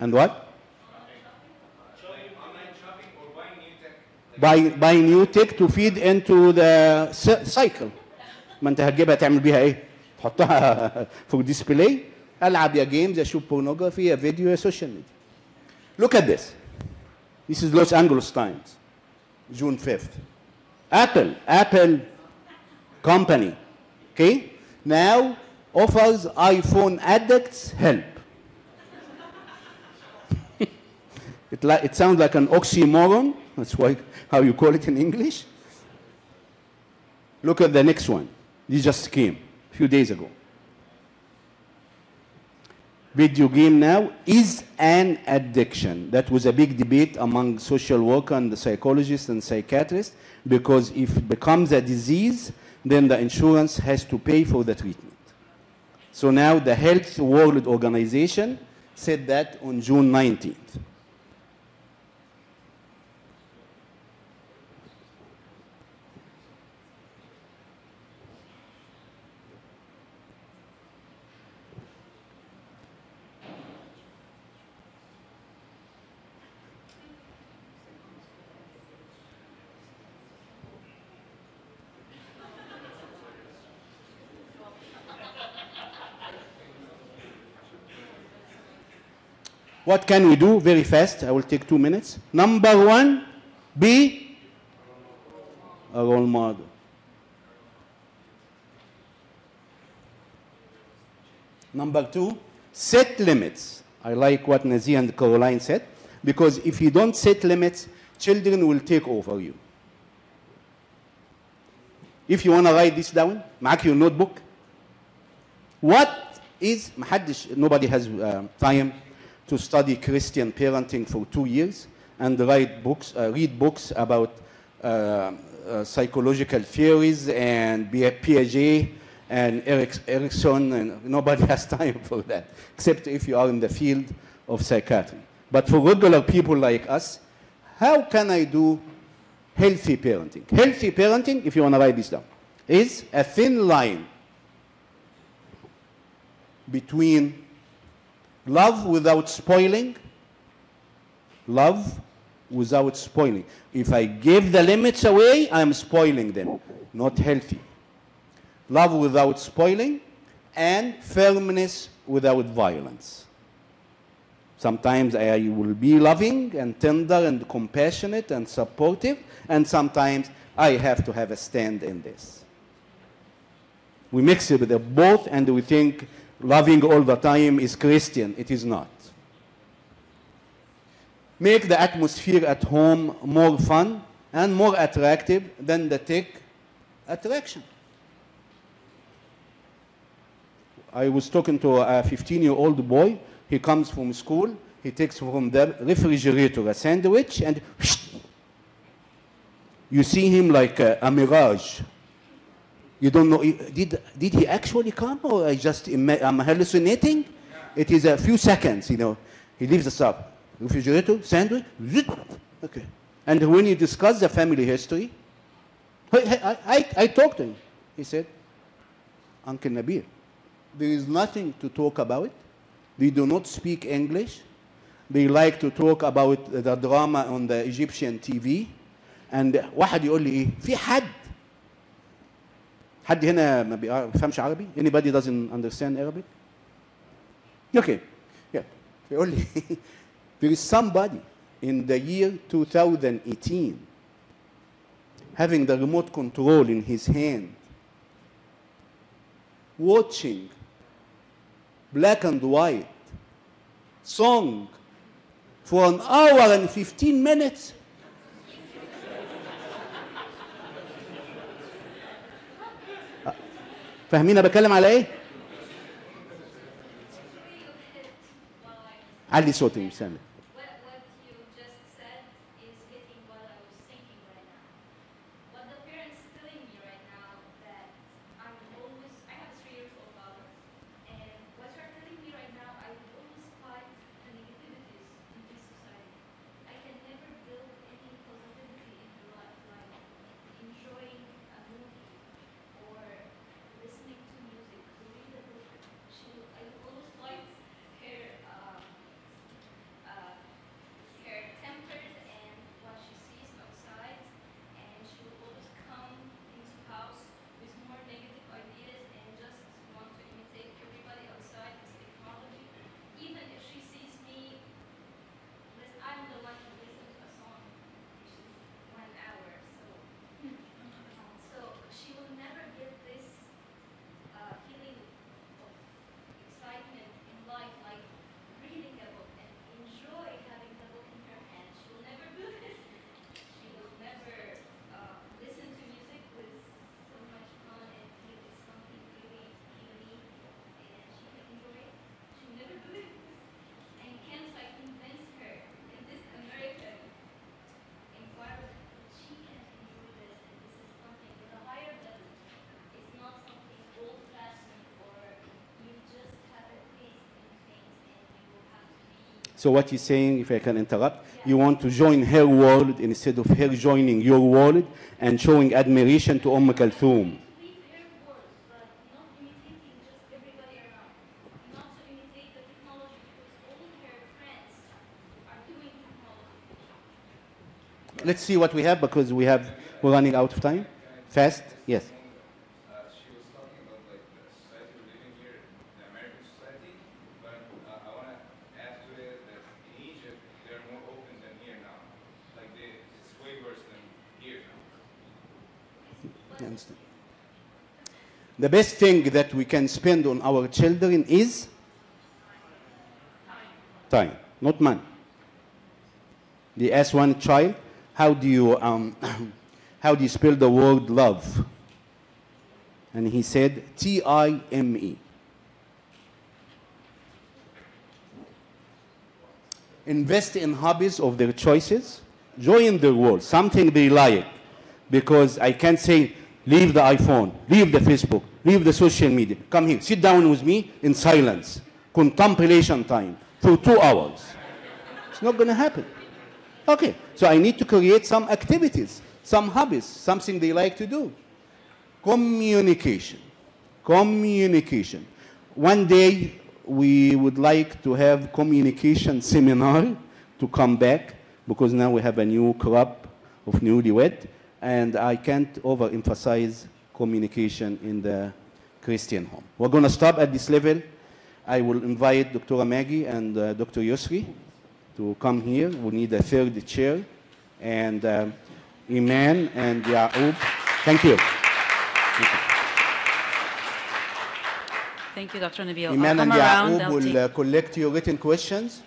S1: And what?
S5: Online shopping or buying new tech.
S1: Buy new tech to feed into the cycle. ما انت هتجيبها تعمل بيها ايه؟ تحطها for display. العب يا games, يا shoot pornography, يا video, يا social media. Look at this. This is Los Angeles Times, June 5th. Apple company, okay, now offers iPhone addicts help. It sounds like an oxymoron. That's how you call it in English. Look at the next one. This just came a few days ago. Video game now is an addiction. That was a big debate among social workers and the psychologists and psychiatrists, because if it becomes a disease, then the insurance has to pay for the treatment. So now the Health World Organization said that on June 19th. What can we do? Very fast. I will take 2 minutes. Number one, be a role model. Number two, set limits. I like what Nazi and Caroline said, because if you don't set limits, children will take over you. If you want to write this down, معاك your notebook. What is, nobody has time to study Christian parenting for 2 years and write books, read books about psychological theories and Piaget and Erickson, and nobody has time for that, except if you are in the field of psychiatry. But for regular people like us, how can I do healthy parenting? Healthy parenting, if you want to write this down, is a thin line between love without spoiling, love without spoiling. If I give the limits away, I'm spoiling them. Not healthy. Love without spoiling, and firmness without violence. Sometimes I will be loving and tender and compassionate and supportive, and sometimes I have to have a stand in this. We mix it with the both, and we think loving all the time is Christian. It is not. Make the atmosphere at home more fun and more attractive than the tech attraction. I was talking to a 15-year-old boy. He comes from school. He takes from the refrigerator a sandwich, and you see him like a mirage. You don't know, did he actually come, or I'm hallucinating? It is a few seconds, you know. He leaves us up. Refrigerator, sandwich, okay. And when you discuss the family history, I talked to him. He said, Uncle Nabil, there is nothing to talk about. They do not speak English. They like to talk about the drama on the Egyptian TV. And واحد يقول لي إيه؟ في حد هنا ما بيفهمش عربي? Anybody doesn't understand Arabic? Okay. Yeah. يقول لي there is somebody in the year 2018 having the remote control in his hand, watching black and white song for an hour and 15 minutes. فاهمين بتكلم على ايه؟ علي صوتي سامي.
S3: What you just said is hitting what I was thinking right now. What the parents telling me right now that I have a 3-year-old daughter, and what you're telling me right now, I will always fight the negativities in this society. I can never build any positivity in her life, like enjoying a movie or listening to music, to read a book. I will always fight her her tempers and what she sees outside, and she will always come into house with more negative ideas and just want to imitate everybody outside with technology. Even if she sees me, I'm the one who listens to a song, which is 1 hour, so she will never get this feeling of excitement in life, like reading a book and enjoy having the book in her hand. She will never do this. She will never listen to music with so much fun and feel it's something really unique and she can enjoy it. She will never do this. And can't I convince her in this American environment that she can enjoy this, and this is something with a higher level. It's not something old-fashioned or you just have a taste in things and you will have to be.
S1: So what you're saying, if I can interrupt, you want to join her world instead of her joining your world and showing admiration to Kulthum.
S3: Leave her world, but not imitating just everybody around. Not to imitate the technology because all her friends are doing technology.
S1: Let's see what we have, because we're running out of time. Fast? Yes.
S5: She was talking about like the society we're living here, the American society, but I want to add to it that
S1: You understand? The best thing that we can spend on our children is time, not money. They asked one child, how do you spell the word love? And he said, T-I-M-E. Invest in hobbies of their choices. Join their world, something they like. Because I can't say, leave the iPhone, leave the Facebook, leave the social media. Come here, sit down with me in silence. Contemplation time for 2 hours. It's not going to happen. Okay, so I need to create some activities, some hobbies, something they like to do. Communication. Communication. One day, we would like to have communication seminar to come back, because now we have a new club of newlywed, and I can't overemphasize communication in the Christian home. We're going to stop at this level. I will invite Dr. Maggie and Dr. Yusri to come here. We need a third chair, and Iman and Ya'ub. Thank you.
S8: Thank you, Dr. Nabil.
S1: Iman
S8: I'll
S1: and
S8: come around.
S1: Ya'ub will collect your written questions.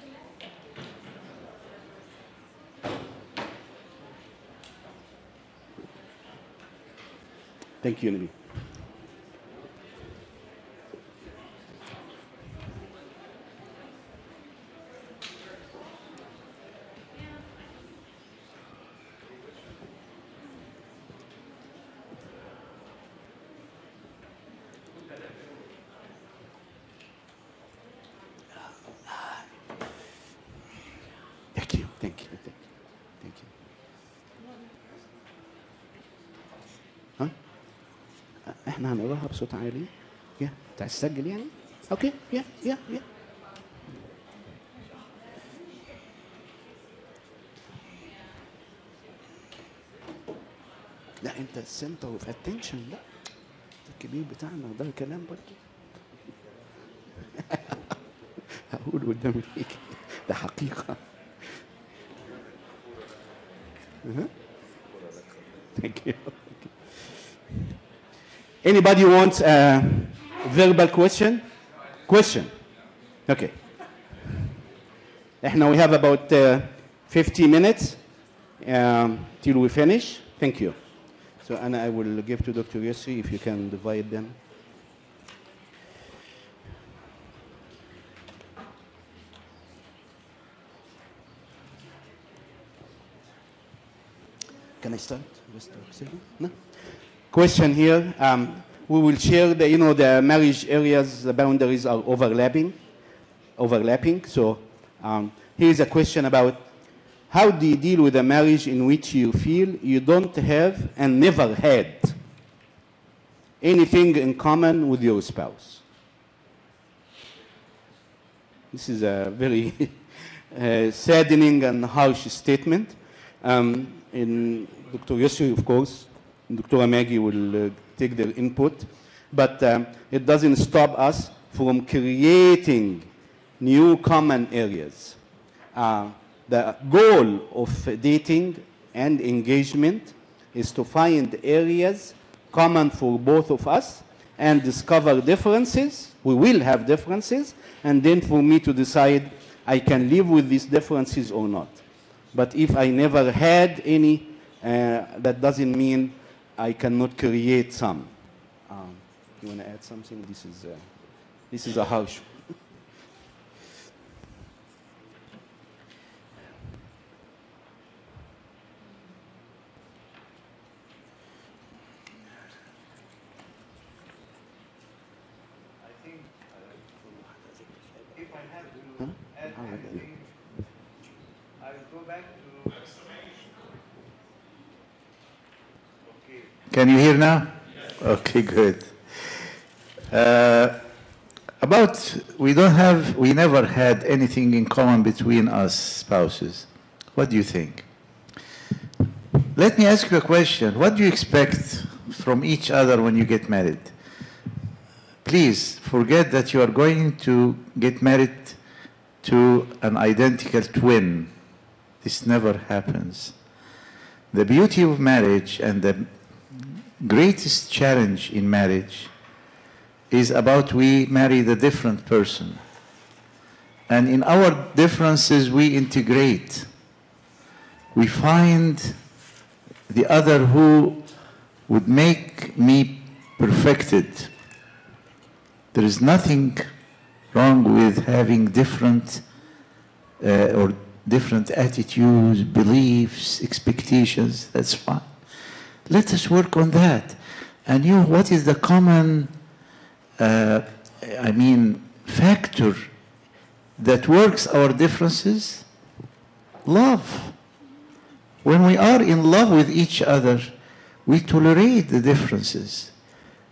S1: Thank you, Nabi. Thank you, thank you, thank you, thank you. ها؟ احنا هنقراها بصوت عالي. يا انت هتسجل يعني؟ اوكي يا. لا انت السنتر اوف اتنشن، لا الكبير بتاعنا ده الكلام برضه. هقول قدام هيك ده حقيقة. Thank you. Anybody wants a verbal question? Question. Okay. Now we have about 50 minutes till we finish. Thank you. So, and I will give to Dr. Yusri if you can divide them. Can I start? No? Question here. We will share the, the marriage areas, the boundaries are overlapping. So here's a question about how do you deal with a marriage in which you feel you don't have and never had anything in common with your spouse? This is a very saddening and harsh statement. In Dr. Yusri, of course, and Dr. Maggie will take their input, but it doesn't stop us from creating new common areas. The goal of dating and engagement is to find areas common for both of us and discover differences. We will have differences, and then for me to decide I can live with these differences or not. But if I never had any, that doesn't mean I cannot create some. You want to add something? This is a harsh.
S9: I think if I had to add anything, I will go back to. Okay. Can you hear now? Okay, good. We never had anything in common between us spouses. What do you think? Let me ask you a question. What do you expect from each other when you get married? Please forget that you are going to get married to an identical twin. This never happens. The beauty of marriage and the greatest challenge in marriage is about we marry the different person. And in our differences, we integrate. We find the other who would make me perfected. There is nothing wrong with having different or different attitudes, beliefs, expectations. That's fine. Let us work on that. And what is the common, factor that works our differences? Love. When we are in love with each other, we tolerate the differences.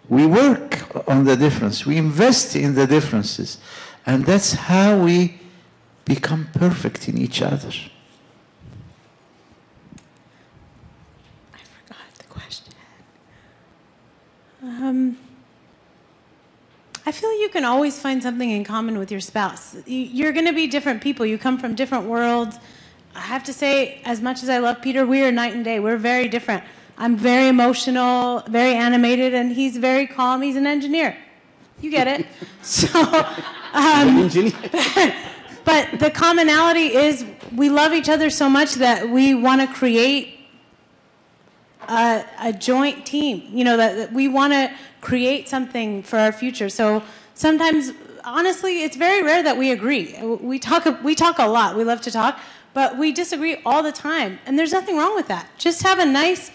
S9: We work on the difference. We invest in the differences. And that's how we become perfect in each other.
S8: I forgot the question. I feel you can always find something in common with your spouse. You're going to be different people. You come from different worlds. I have to say, as much as I love Peter, we are night and day. We're very different. I'm very emotional, very animated, and he's very calm. He's an engineer. You get it. So, but the commonality is we love each other so much that we want to create a joint team. You know, that we want to create something for our future. So sometimes, honestly, it's very rare that we agree. We talk a lot. We love to talk, but we disagree all the time. And there's nothing wrong with that. Just have a nice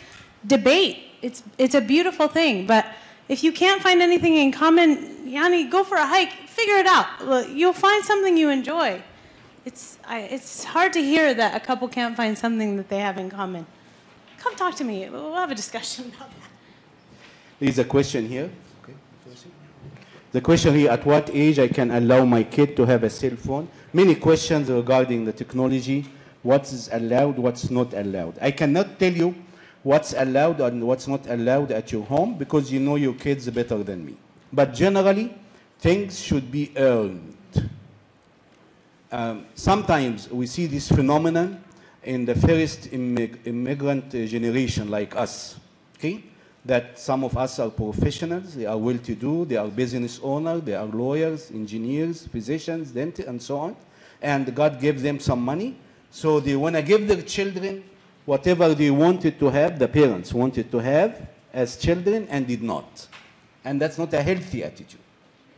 S8: debate. It's a beautiful thing. But if you can't find anything in common, Yanni, go for a hike. Figure it out. Look, you'll find something you enjoy. It's hard to hear that a couple can't find something that they have in common. Come talk to me. We'll have a discussion about that.
S1: There's a question here. Okay. The question here, at what age I can allow my kid to have a cell phone? Many questions regarding the technology, what is allowed, what's not allowed. I cannot tell you what's allowed and what's not allowed at your home because you know your kids better than me. But generally, things should be earned. Sometimes we see this phenomenon in the first immigrant generation like us, okay? That some of us are professionals, they are well-to-do, they are business owners, they are lawyers, engineers, physicians, dentists, and so on. And God gave them some money, so they want to give their children whatever they wanted to have, the parents wanted to have as children and did not. And that's not a healthy attitude.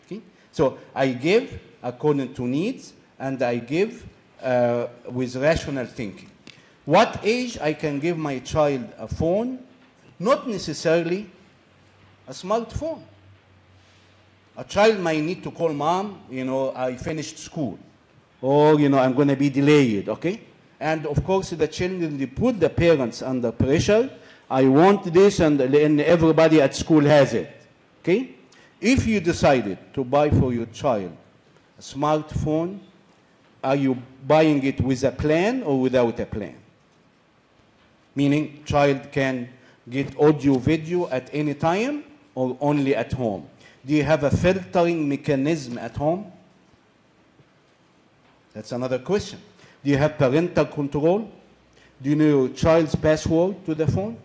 S1: Okay? So I give according to needs, and I give with rational thinking. What age I can give my child a phone? Not necessarily a smartphone. A child might need to call mom, I finished school, or, I'm going to be delayed, okay? And of course, the children, they put the parents under pressure. I want this, and everybody at school has it, okay? If you decided to buy for your child a smartphone, are you buying it with a plan or without a plan? Meaning, child can get audio, video at any time or only at home? Do you have a filtering mechanism at home? That's another question. Do you have parental control? Do you know your child's password to the phone?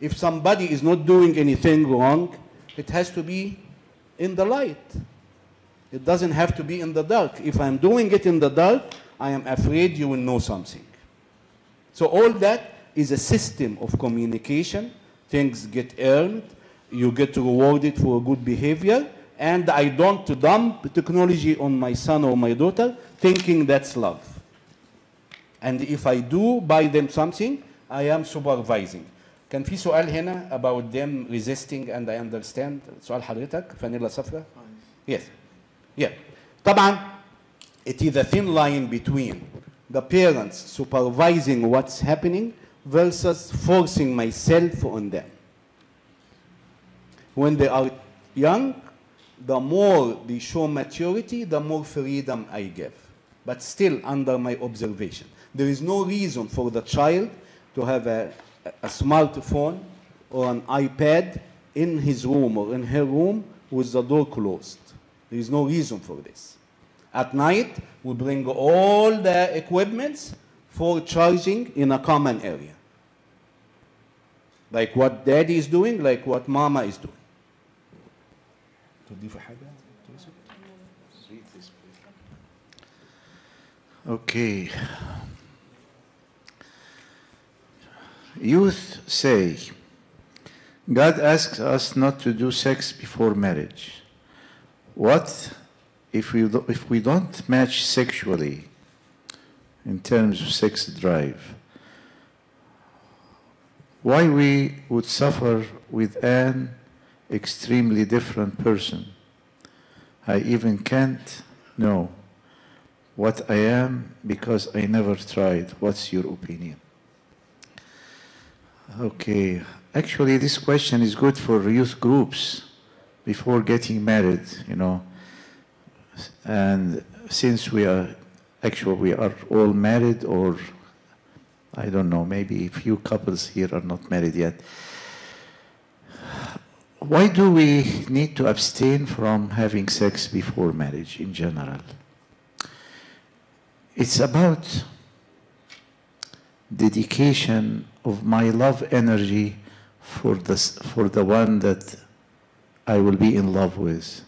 S1: If somebody is not doing anything wrong, it has to be in the light. It doesn't have to be in the dark. If I'm doing it in the dark, I am afraid you will know something. So all that is a system of communication. Things get earned. You get rewarded for good behavior. And I don't dump technology on my son or my daughter thinking that's love. And if I do buy them something, I am supervising. كان في سؤال هنا about them resisting, and I understand. سؤال حضرتك فانيلا صفراء. Yes. Yeah. طبعا it is a thin line between the parents supervising what's happening versus forcing myself on them. When they are young, the more they show maturity, the more freedom I give. But still under my observation. There is no reason for the child to have a smartphone or an iPad in his room or in her room with the door closed. There is no reason for this. At night, we bring all the equipments for charging in a common area. Like what daddy is doing, like what mama is doing.
S9: Okay. Youth say, God asks us not to do sex before marriage. What if we don't match sexually in terms of sex drive? Why we would suffer with an extremely different person? I even can't know what I am because I never tried. What's your opinion? Okay, actually this question is good for youth groups before getting married, you know. And since we are all married, or I don't know, maybe a few couples here are not married yet. Why do we need to abstain from having sex before marriage in general? It's about dedication of my love energy for the one that I will be in love with.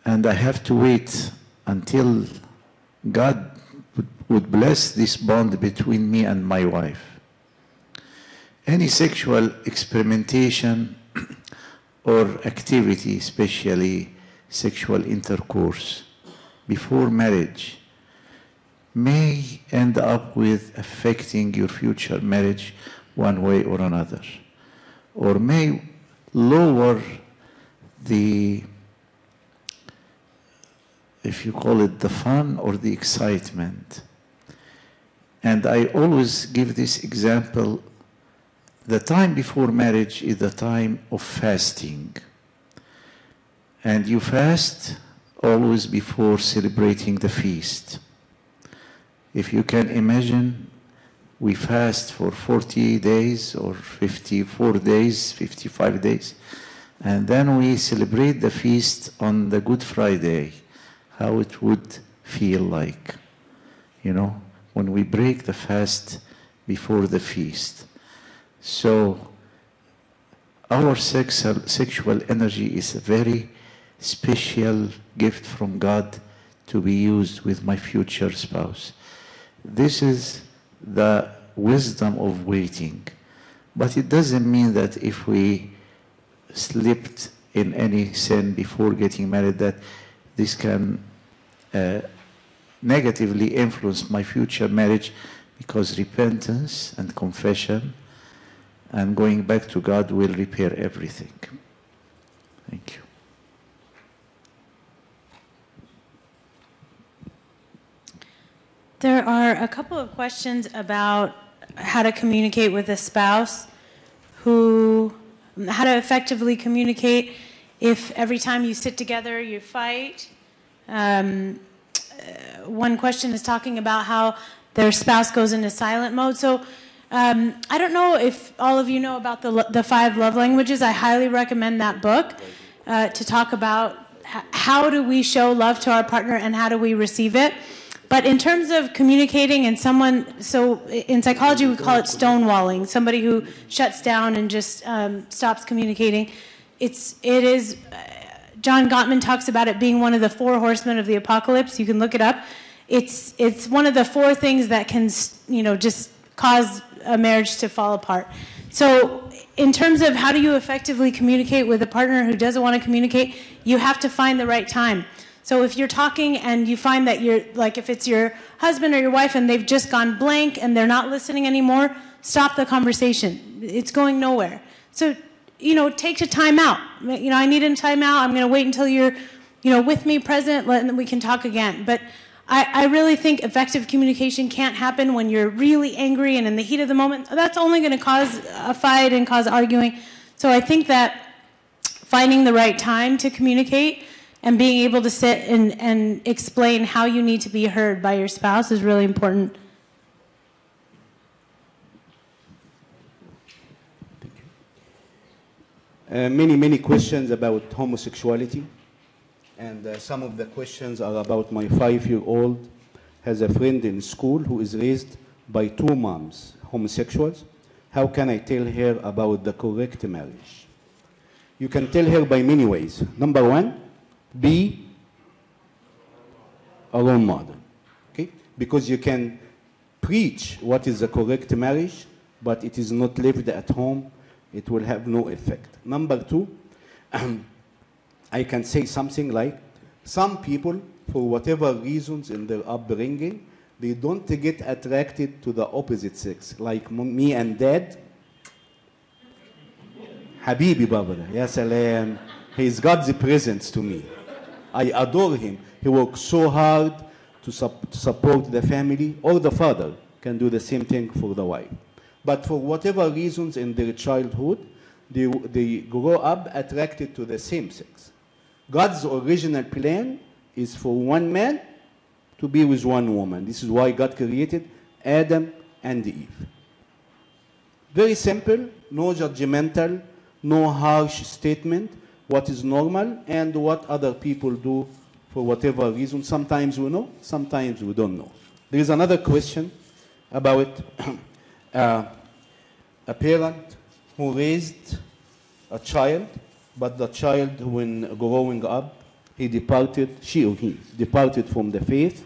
S9: And I have to wait until God would bless this bond between me and my wife. Any sexual experimentation or activity, especially sexual intercourse, before marriage may end up with affecting your future marriage one way or another, or may lower the, if you call it the fun or the excitement. And I always give this example. The time before marriage is the time of fasting. And you fast always before celebrating the feast. If you can imagine, we fast for 40 days or 54 days, 55 days, and then we celebrate the feast on the Good Friday, how it would feel like, you know, when we break the fast before the feast. So our sexual energy is a very special gift from God to be used with my future spouse. This is the wisdom of waiting. But it doesn't mean that if we slipped in any sin before getting married, that this can negatively influence my future marriage, because repentance and confession and going back to God will repair everything. Thank you.
S8: There are a couple of questions about how to communicate with a spouse, how to effectively communicate if every time you sit together you fight. One question is talking about how their spouse goes into silent mode. So I don't know if all of you know about the 5 love languages. I highly recommend that book to talk about how do we show love to our partner and how do we receive it. But in terms of communicating and so in psychology we call it stonewalling, somebody who shuts down and just stops communicating. John Gottman talks about it being one of the 4 horsemen of the apocalypse. You can look it up. It's one of the 4 things that can, just cause a marriage to fall apart. So in terms of how do you effectively communicate with a partner who doesn't want to communicate, you have to find the right time. So if you're talking and you find that if it's your husband or your wife and they've just gone blank and they're not listening anymore, stop the conversation. It's going nowhere. So, take a time out. I need a time out. I'm going to wait until you're, with me, present, and then we can talk again. But I really think effective communication can't happen when you're really angry and in the heat of the moment. That's only going to cause a fight and cause arguing. So I think that finding the right time to communicate and being able to sit and explain how you need to be heard by your spouse is really important.
S1: Many questions about homosexuality. And some of the questions are about my 5-year-old has a friend in school who is raised by 2 moms, homosexuals. How can I tell her about the correct marriage? You can tell her by many ways. Number one, be a role model. Okay? Because you can preach what is the correct marriage, but it is not lived at home, it will have no effect. Number two, I can say something like, some people, for whatever reasons in their upbringing, they don't get attracted to the opposite sex. Like me and dad, Habibi Baba, ya salam. He's God's presence to me. I adore him. He works so hard to support the family, or the father can do the same thing for the wife. But for whatever reasons in their childhood, they grow up attracted to the same sex. God's original plan is for one man to be with one woman. This is why God created Adam and Eve. Very simple, no judgmental, no harsh statement, what is normal and what other people do for whatever reason. Sometimes we know, sometimes we don't know. There is another question about a parent who raised a child, but the child, when growing up, she or he departed from the faith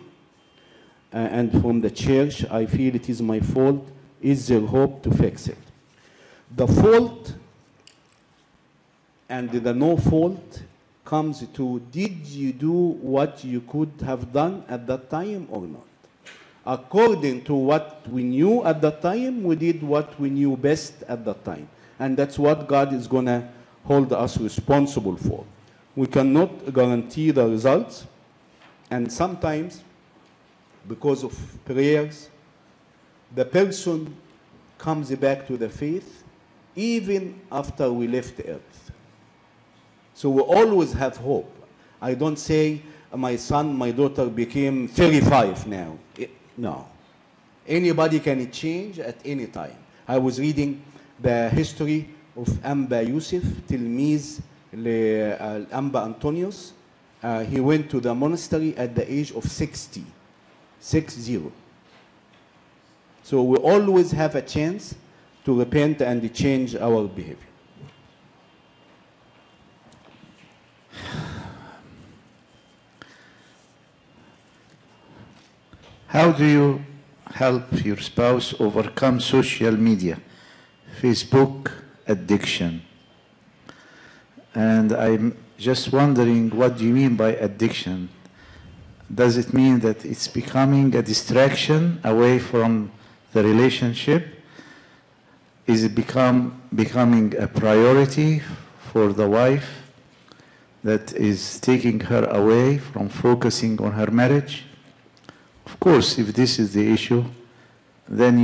S1: and from the church. I feel it is my fault. Is there hope to fix it? The fault and the no fault comes to, did you do what you could have done at that time or not? According to what we knew at that time, we did what we knew best at that time. And that's what God is going to hold us responsible for. We cannot guarantee the results, and sometimes, because of prayers, the person comes back to the faith even after we left the earth. So we always have hope. I don't say my son, my daughter became 35 now. No. Anybody can change at any time. I was reading the history of Amba Yusuf, Tilmiz Amba Antonius. He went to the monastery at the age of 60. 60. So we always have a chance to repent and change our behavior.
S9: How do you help your spouse overcome social media, Facebook addiction? And I'm just wondering, what do you mean by addiction? Does it mean that it's becoming a distraction away from the relationship? Is it becoming a priority for the wife that is taking her away from focusing on her marriage? Of course, if this is the issue, then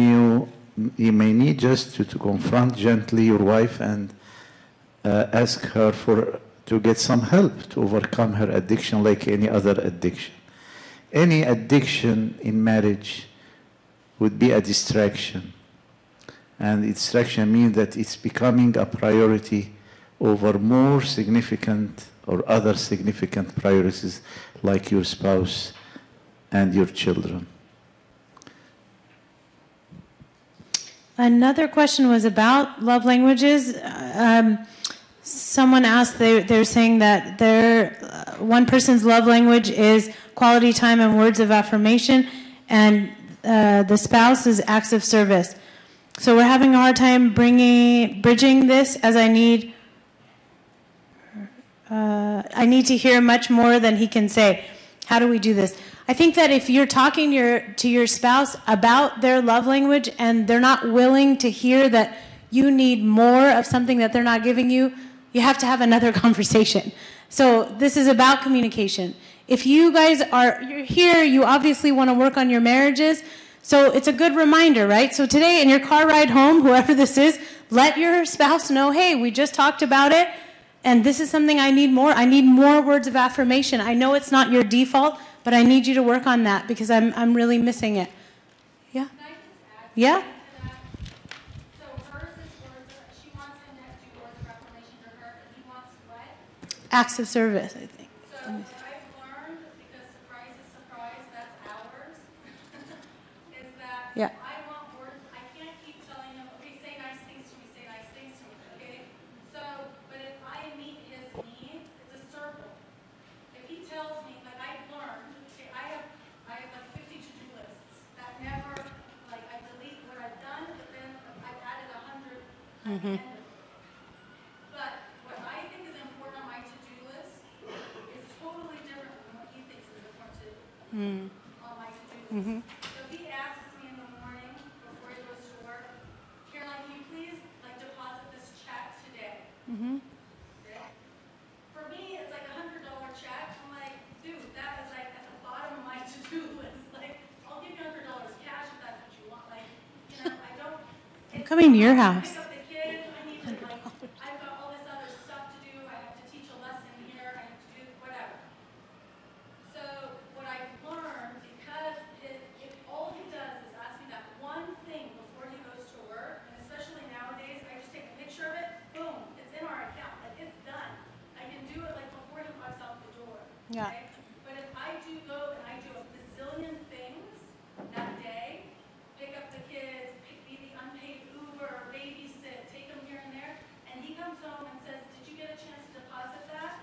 S9: you may need just to confront gently your wife and ask her to get some help to overcome her addiction like any other addiction. Any addiction in marriage would be a distraction. And distraction means that it's becoming a priority over more significant or other significant priorities like your spouse and your children.
S8: Another question was about love languages. Someone asked, they're saying that one person's love language is quality time and words of affirmation, and the spouse is acts of service. So we're having a hard time bridging this, as I need to hear much more than he can say. How do we do this? I think that if you're talking to your spouse about their love language and they're not willing to hear that you need more of something that they're not giving you, you have to have another conversation. So this is about communication. If you guys you're here, you obviously want to work on your marriages. So it's a good reminder, right? So today in your car ride home, whoever this is, let your spouse know, hey, we just talked about it, and this is something I need more. I need more words of affirmation. I know it's not your default, but I need you to work on that because I'm really missing it. Yeah?
S3: Can I just add
S8: Yeah?
S3: something to that? So hers is she wants him to do words of affirmation to her, and he wants what?
S8: Acts of service, I think.
S3: So what I've learned, because surprise is surprise, that's ours, is that
S8: Yeah.
S3: I want words, I can't keep telling him, okay, say nice at the end of it. But what I think is important on my to-do list is totally different from what he thinks is important on my to-do list. So if he asks me in the morning before he goes to work, Caroline, can you please like deposit this check today? Okay? For me, it's like $100 check. I'm like, dude, that is like at the bottom of my to-do list. Like, I'll give you $100 cash if that's what you want. Like, you know, I don't.
S8: I'm coming to your house.
S3: Pick up the kids. I need to like. I've got all this other stuff to do. I have to teach a lesson here. I have to do whatever. So what I've learned, because if all he does is ask me that one thing before he goes to work, and especially nowadays, I just take a picture of it. Boom, it's in our account. Like it's done. I can do it like before he walks out the door.
S8: Yeah.
S3: Okay? But if I do go and I do a bazillion things that day, pick up the kids, be the unpaid Uber, babysit, take them here and there, and he comes home and says, did you get a chance to deposit that?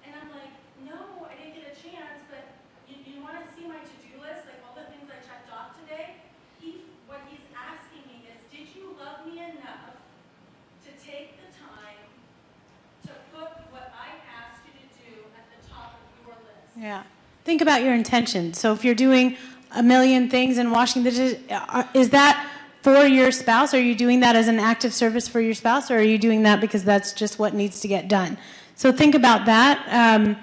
S3: And I'm like, no, I didn't get a chance, but you want to see my to-do list, like all the things I checked off today? What he's asking me is, did you love me enough to take the time to put what I asked you to do at the top of your list?
S8: Yeah. Think about your intention. So if you're doing a million things and washing the dishes, is that for your spouse? Are you doing that as an act of service for your spouse, or are you doing that because that's just what needs to get done? So think about that.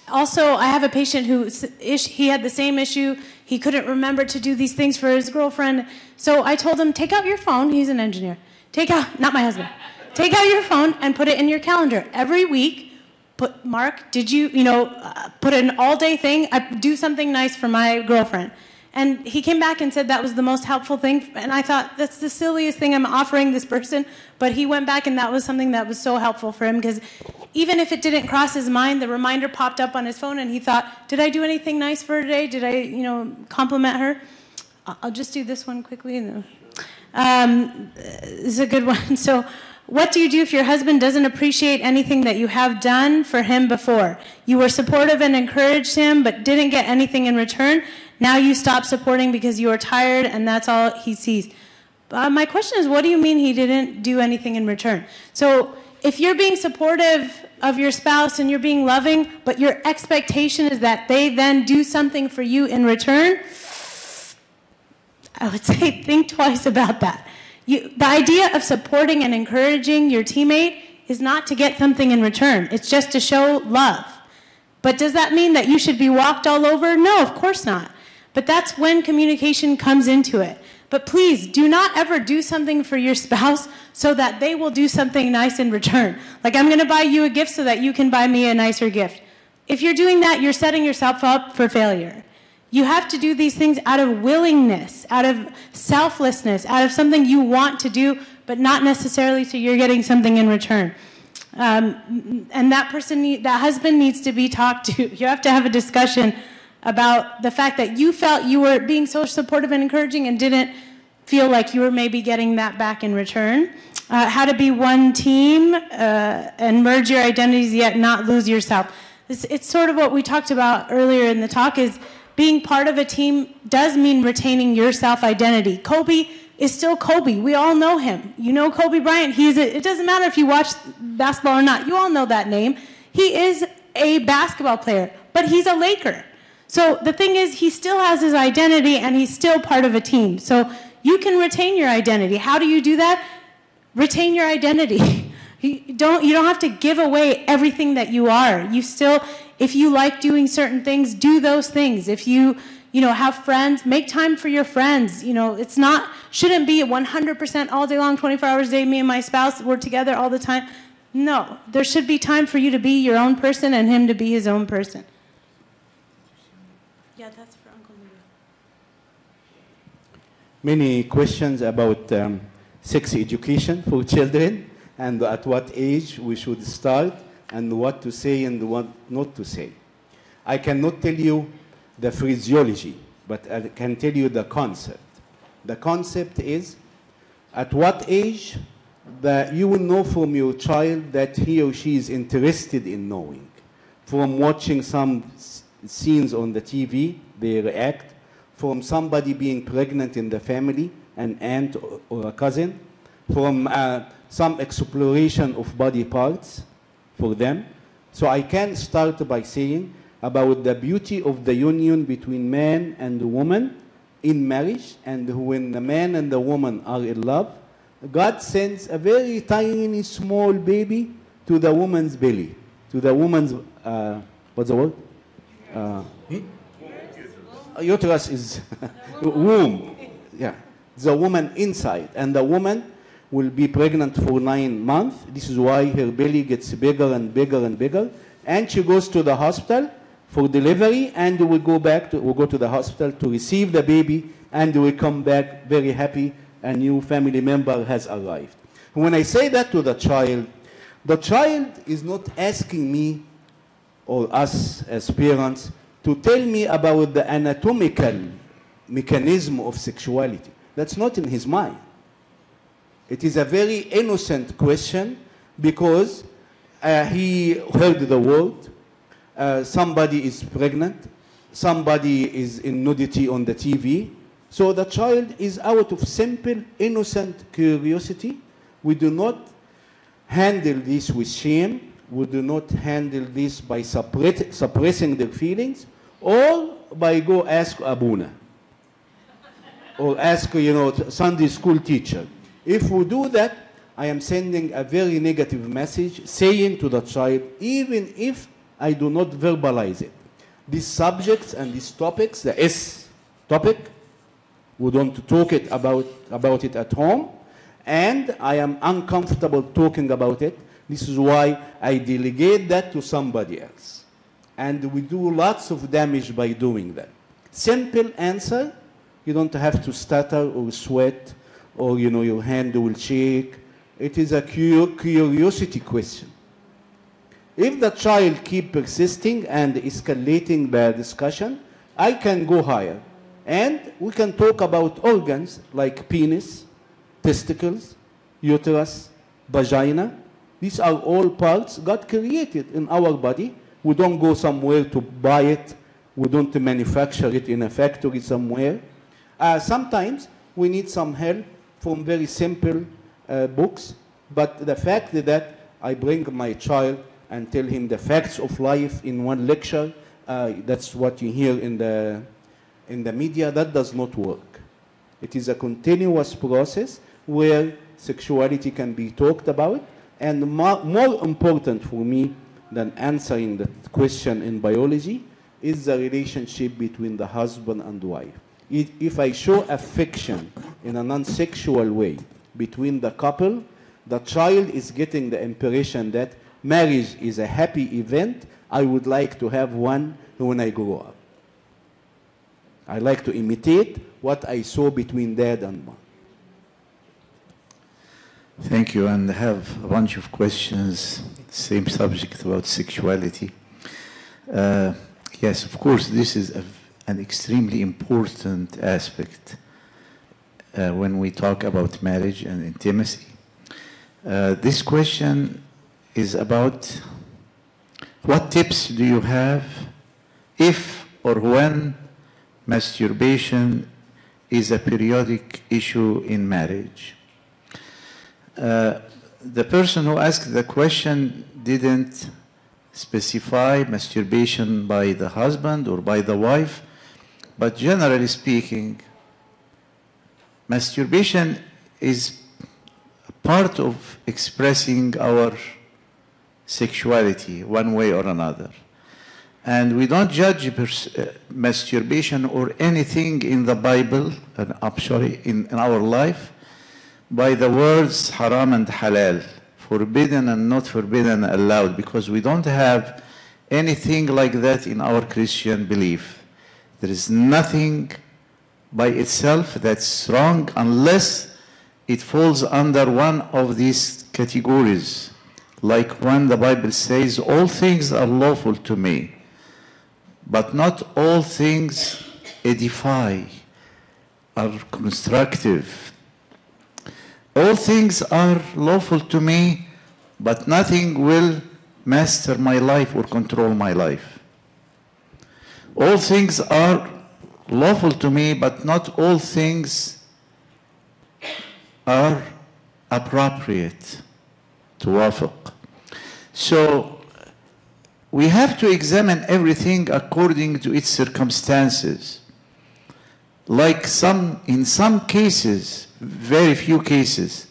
S8: Also, I have a patient who he had the same issue. He couldn't remember to do these things for his girlfriend. So I told him, take out your phone. He's an engineer. Take out, not my husband. Take out your phone and put it in your calendar. Every week, put, Mark, did you, put an all-day thing, do something nice for my girlfriend. And he came back and said that was the most helpful thing. And I thought, that's the silliest thing I'm offering this person. But he went back and that was something that was so helpful for him, because even if it didn't cross his mind, the reminder popped up on his phone and he thought, did I do anything nice for her today? Did I, compliment her? I'll just do this one quickly. This is a good one. So, what do you do if your husband doesn't appreciate anything that you have done for him before? You were supportive and encouraged him, but didn't get anything in return. Now you stop supporting because you are tired, and that's all he sees. My question is, what do you mean he didn't do anything in return? So if you're being supportive of your spouse and you're being loving, but your expectation is that they then do something for you in return, I would say think twice about that. The idea of supporting and encouraging your teammate is not to get something in return. It's just to show love. But does that mean that you should be walked all over? No, of course not. But that's when communication comes into it. But please, do not ever do something for your spouse so that they will do something nice in return. Like, I'm going to buy you a gift so that you can buy me a nicer gift. If you're doing that, you're setting yourself up for failure. You have to do these things out of willingness, out of selflessness, out of something you want to do, but not necessarily so you're getting something in return. And that person, that husband needs to be talked to. You have to have a discussion about the fact that you felt you were being so supportive and encouraging and didn't feel like you were maybe getting that back in return. How to be one team and merge your identities yet not lose yourself. It's sort of what we talked about earlier in the talk, is being part of a team does mean retaining your self-identity. Kobe is still Kobe. We all know him. You know Kobe Bryant. It doesn't matter if you watch basketball or not. You all know that name. He is a basketball player, but he's a Laker. So the thing is, he still has his identity, and he's still part of a team. So you can retain your identity. How do you do that? Retain your identity. You don't have to give away everything that you are. You still, if you like doing certain things, do those things. If you have friends, make time for your friends. It's shouldn't be 100% all day long, 24 hours a day, me and my spouse, we're together all the time. No, there should be time for you to be your own person and him to be his own person. Yeah, that's for Uncle Lou.
S1: Many questions about sex education for children, and at what age we should start, and what to say and what not to say. I cannot tell you the phraseology, but I can tell you the concept. The concept is, at what age that you will know from your child that he or she is interested in knowing. From watching some scenes on the TV, they react. From somebody being pregnant in the family, an aunt or a cousin. from some exploration of body parts for them. So I can start by saying about the beauty of the union between man and woman in marriage, and when the man and the woman are in love, God sends a very tiny, small baby to the woman's belly, to the woman's, what's the word? Uterus is womb. Yeah, the woman inside, and the woman will be pregnant for 9 months. This is why her belly gets bigger and bigger and bigger, and she goes to the hospital for delivery, and we go to the hospital to receive the baby, and we come back very happy. A new family member has arrived. When I say that to the child is not asking me or us as parents to tell me about the anatomical mechanism of sexuality. That's not in his mind. It is a very innocent question because he heard the word, somebody is pregnant, somebody is in nudity on the TV. So the child is out of simple, innocent curiosity. We do not handle this with shame. We do not handle this by suppressing their feelings or by go ask Abuna or ask, Sunday school teacher. If we do that, I am sending a very negative message saying to the child, even if I do not verbalize it, these subjects and these topics, the S topic, we don't talk about it at home, and I am uncomfortable talking about it. This is why I delegate that to somebody else. And we do lots of damage by doing that. Simple answer, you don't have to stutter or sweat or your hand will shake. It is a curiosity question. If the child keep persisting and escalating the discussion, I can go higher. And we can talk about organs like penis, testicles, uterus, vagina. These are all parts God created in our body. We don't go somewhere to buy it. We don't manufacture it in a factory somewhere. Sometimes we need some help from very simple books. But the fact that I bring my child and tell him the facts of life in one lecture, that's what you hear in the media, that does not work. It is a continuous process where sexuality can be talked about, and more important for me than answering the question in biology is the relationship between the husband and wife. If I show affection in a non-sexual way between the couple, the child is getting the impression that marriage is a happy event. I would like to have one when I grow up. I like to imitate what I saw between dad and mom.
S9: Thank you, and I have a bunch of questions, same subject about sexuality. Yes, of course, this is an extremely important aspect when we talk about marriage and intimacy. This question is about what tips do you have if or when masturbation is a periodic issue in marriage? The person who asked the question didn't specify masturbation by the husband or by the wife, but generally speaking, masturbation is a part of expressing our sexuality one way or another. And we don't judge masturbation or anything in the Bible, in our life, by the words haram and halal, forbidden and not forbidden, allowed, because we don't have anything like that in our Christian belief. There is nothing by itself that's wrong unless it falls under one of these categories. Like when the Bible says, all things are lawful to me, but not all things edify, are constructive. All things are lawful to me, but nothing will master my life or control my life. All things are lawful to me, but not all things are appropriate. توافق. So we have to examine everything according to its circumstances. Like in some cases, very few cases,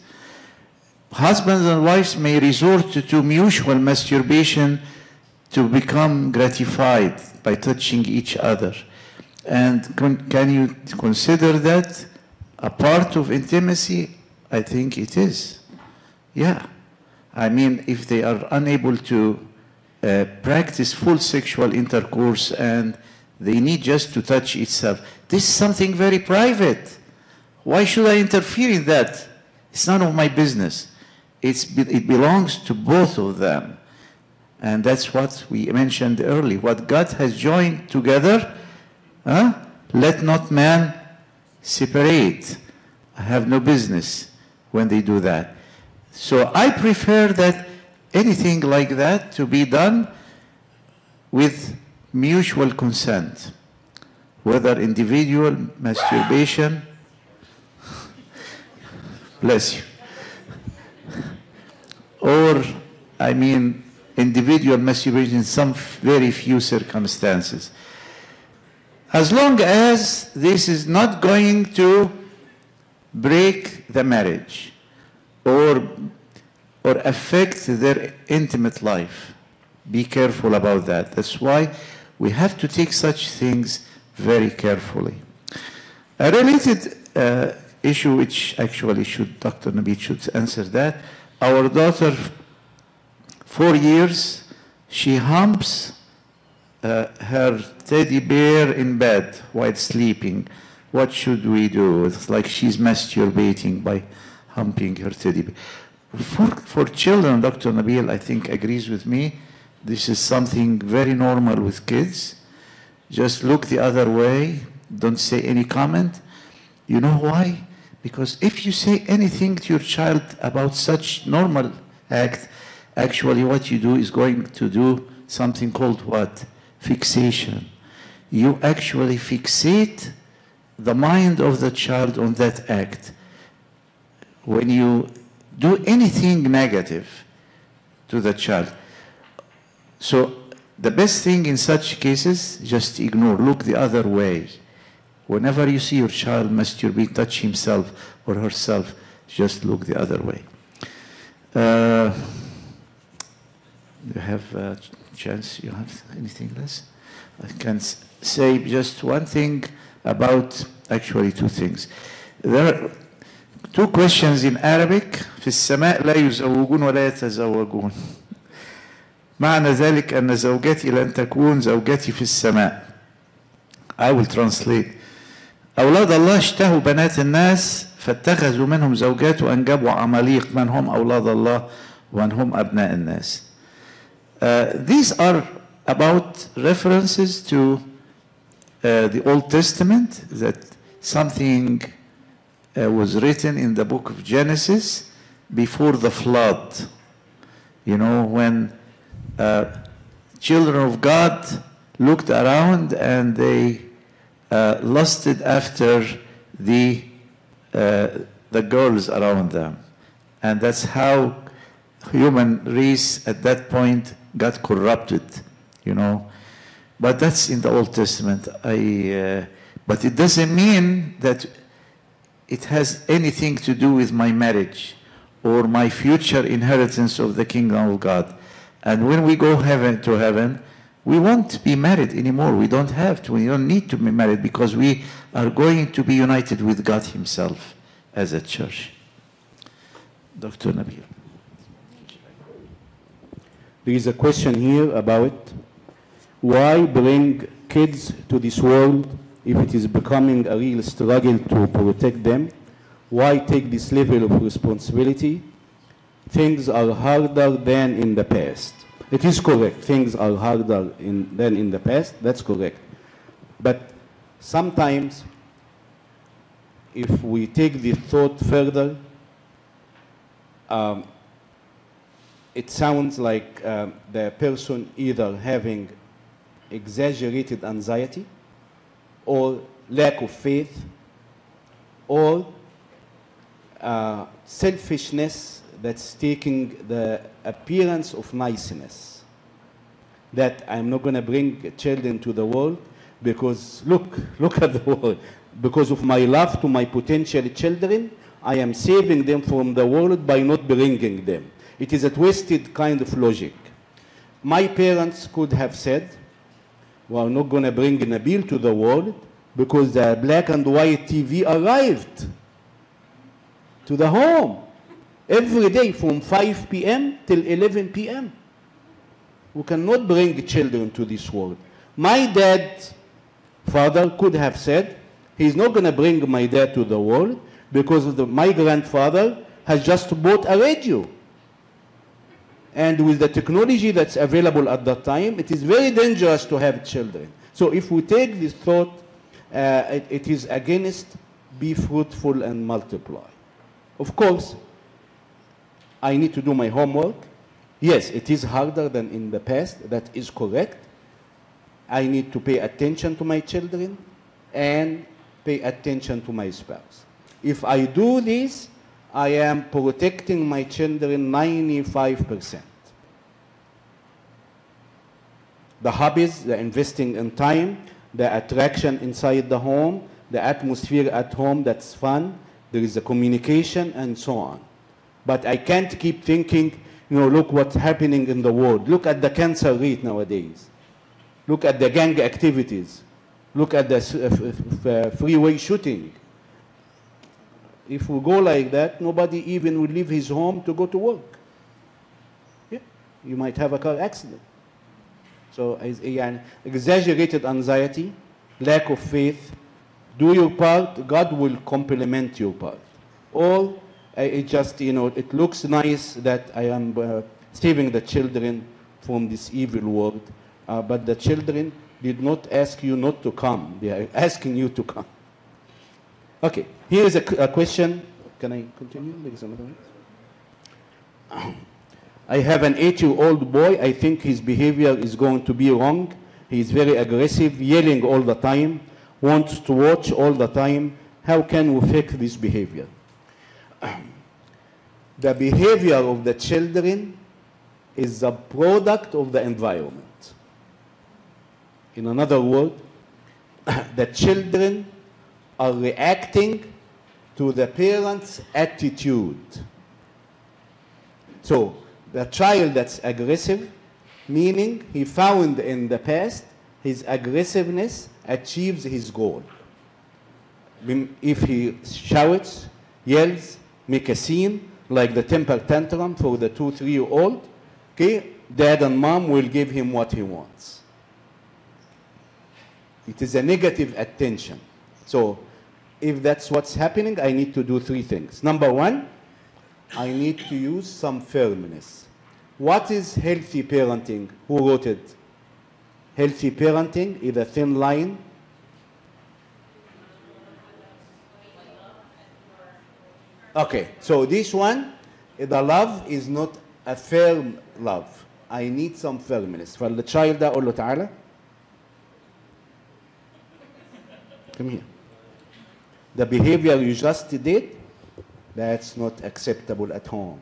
S9: husbands and wives may resort to mutual masturbation to become gratified by touching each other. And can you consider that a part of intimacy? I think it is. Yeah. I mean, if they are unable to practice full sexual intercourse and they need just to touch each other, this is something very private. Why should I interfere in that? It's none of my business. It belongs to both of them. And that's what we mentioned earlier. What God has joined together, let not man separate. I have no business when they do that. So I prefer that anything like that to be done with mutual consent, whether individual masturbation, bless you, or, I mean, individual masturbation in some very few circumstances. As long as this is not going to break the marriage or affect their intimate life. Be careful about that. That's why we have to take such things very carefully. A related issue, which actually Dr. Nabil should answer that. Our daughter, 4 years, she humps her teddy bear in bed while sleeping. What should we do? It's like she's masturbating by humping her teddy bear. For children, Dr. Nabil, I think, agrees with me. This is something very normal with kids. Just look the other way. Don't say any comment. You know why? Because if you say anything to your child about such normal act, actually what you do is going to do something called what? Fixation. You actually fixate the mind of the child on that act. When you do anything negative to the child. So the best thing in such cases, just ignore, look the other way. Whenever you see your child masturbate, touch himself or herself, just look the other way. You have a chance, you have anything less? I can say just one thing about, actually two things. There are two questions in Arabic. في السماء لا يزوجون ولا يتزوجون. معنى ذلك أن زوجتي لن تكون زوجتي في السماء. I will translate. أولاد الله اشتهوا بنات الناس فاتخذوا منهم زوجات وأنجبوا عماليق من هم أولاد الله ومن هم أبناء الناس. These are about references to the Old Testament, that something was written in the book of Genesis before the flood. You know, when children of God looked around and they lusted after the girls around them. And that's how human race at that point got corrupted, you know. But that's in the Old Testament. But it doesn't mean that it has anything to do with my marriage or my future inheritance of the kingdom of God. And when we go to heaven, we won't be married anymore. We don't have to. We don't need to be married because we are going to be united with God himself as a church. Dr. Nabil.
S1: There is a question here about why bring kids to this world if it is becoming a real struggle to protect them. Why take this level of responsibility? Things are harder than in the past. It is correct. Things are harder than in the past. That's correct. But sometimes, if we take the thought further, it sounds like the person either having exaggerated anxiety or lack of faith or selfishness that's taking the appearance of niceness. That I'm not going to bring children to the world because look at the world. Because of my love to my potential children, I am saving them from the world by not bringing them. It is a twisted kind of logic. My parents could have said, we're not going to bring Nabil to the world because the black and white TV arrived to the home every day from 5 p.m. till 11 p.m. We cannot bring children to this world. My dad's father could have said, he's not going to bring my dad to the world because my grandfather has just bought a radio. And with the technology that's available at that time, it is very dangerous to have children. So if we take this thought, it is against be fruitful and multiply. Of course, I need to do my homework. Yes, it is harder than in the past. That is correct. I need to pay attention to my children and pay attention to my spouse. If I do this, I am protecting my children 95%. The hobbies, the investing in time, the attraction inside the home, the atmosphere at home that's fun, there is a communication and so on. But I can't keep thinking, look what's happening in the world. Look at the cancer rate nowadays. Look at the gang activities. Look at the freeway shooting. If we go like that, nobody even will leave his home to go to work. Yeah, you might have a car accident. So, exaggerated anxiety, lack of faith, do your part, God will complement your part. Or it just, it looks nice that I am saving the children from this evil world, but the children did not ask you not to come. They are asking you to come. Okay, here is a question. Can I continue? There is another one. I have an 8-year-old boy. I think his behavior is going to be wrong. He is very aggressive, yelling all the time, wants to watch all the time. How can we fix this behavior? The behavior of the children is a product of the environment. In another word, the children are reacting to the parents' attitude. So, the child that's aggressive, meaning he found in the past his aggressiveness achieves his goal. If he shouts, yells, make a scene, like the temper tantrum for the 2-3-year-old, okay, dad and mom will give him what he wants. It is a negative attention. So, if that's what's happening, I need to do 3 things. Number 1, I need to use some firmness. What is healthy parenting? Who wrote it? Healthy parenting is a thin line. Okay, so this one, the love is not a firm love. I need some firmness. فالchild ده أقول له تعالى. Come here. The behavior you just did, that's not acceptable at home.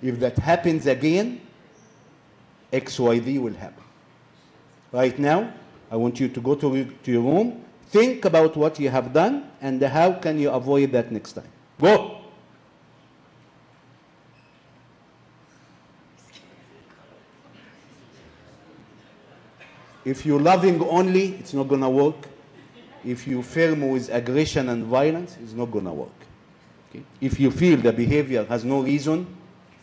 S1: If that happens again, XYZ will happen. Right now, I want you to go to your room, think about what you have done, and how can you avoid that next time. Go! If you're loving only, it's not going to work. If you firm with aggression and violence, it's not going to work. Okay? If you feel the behavior has no reason,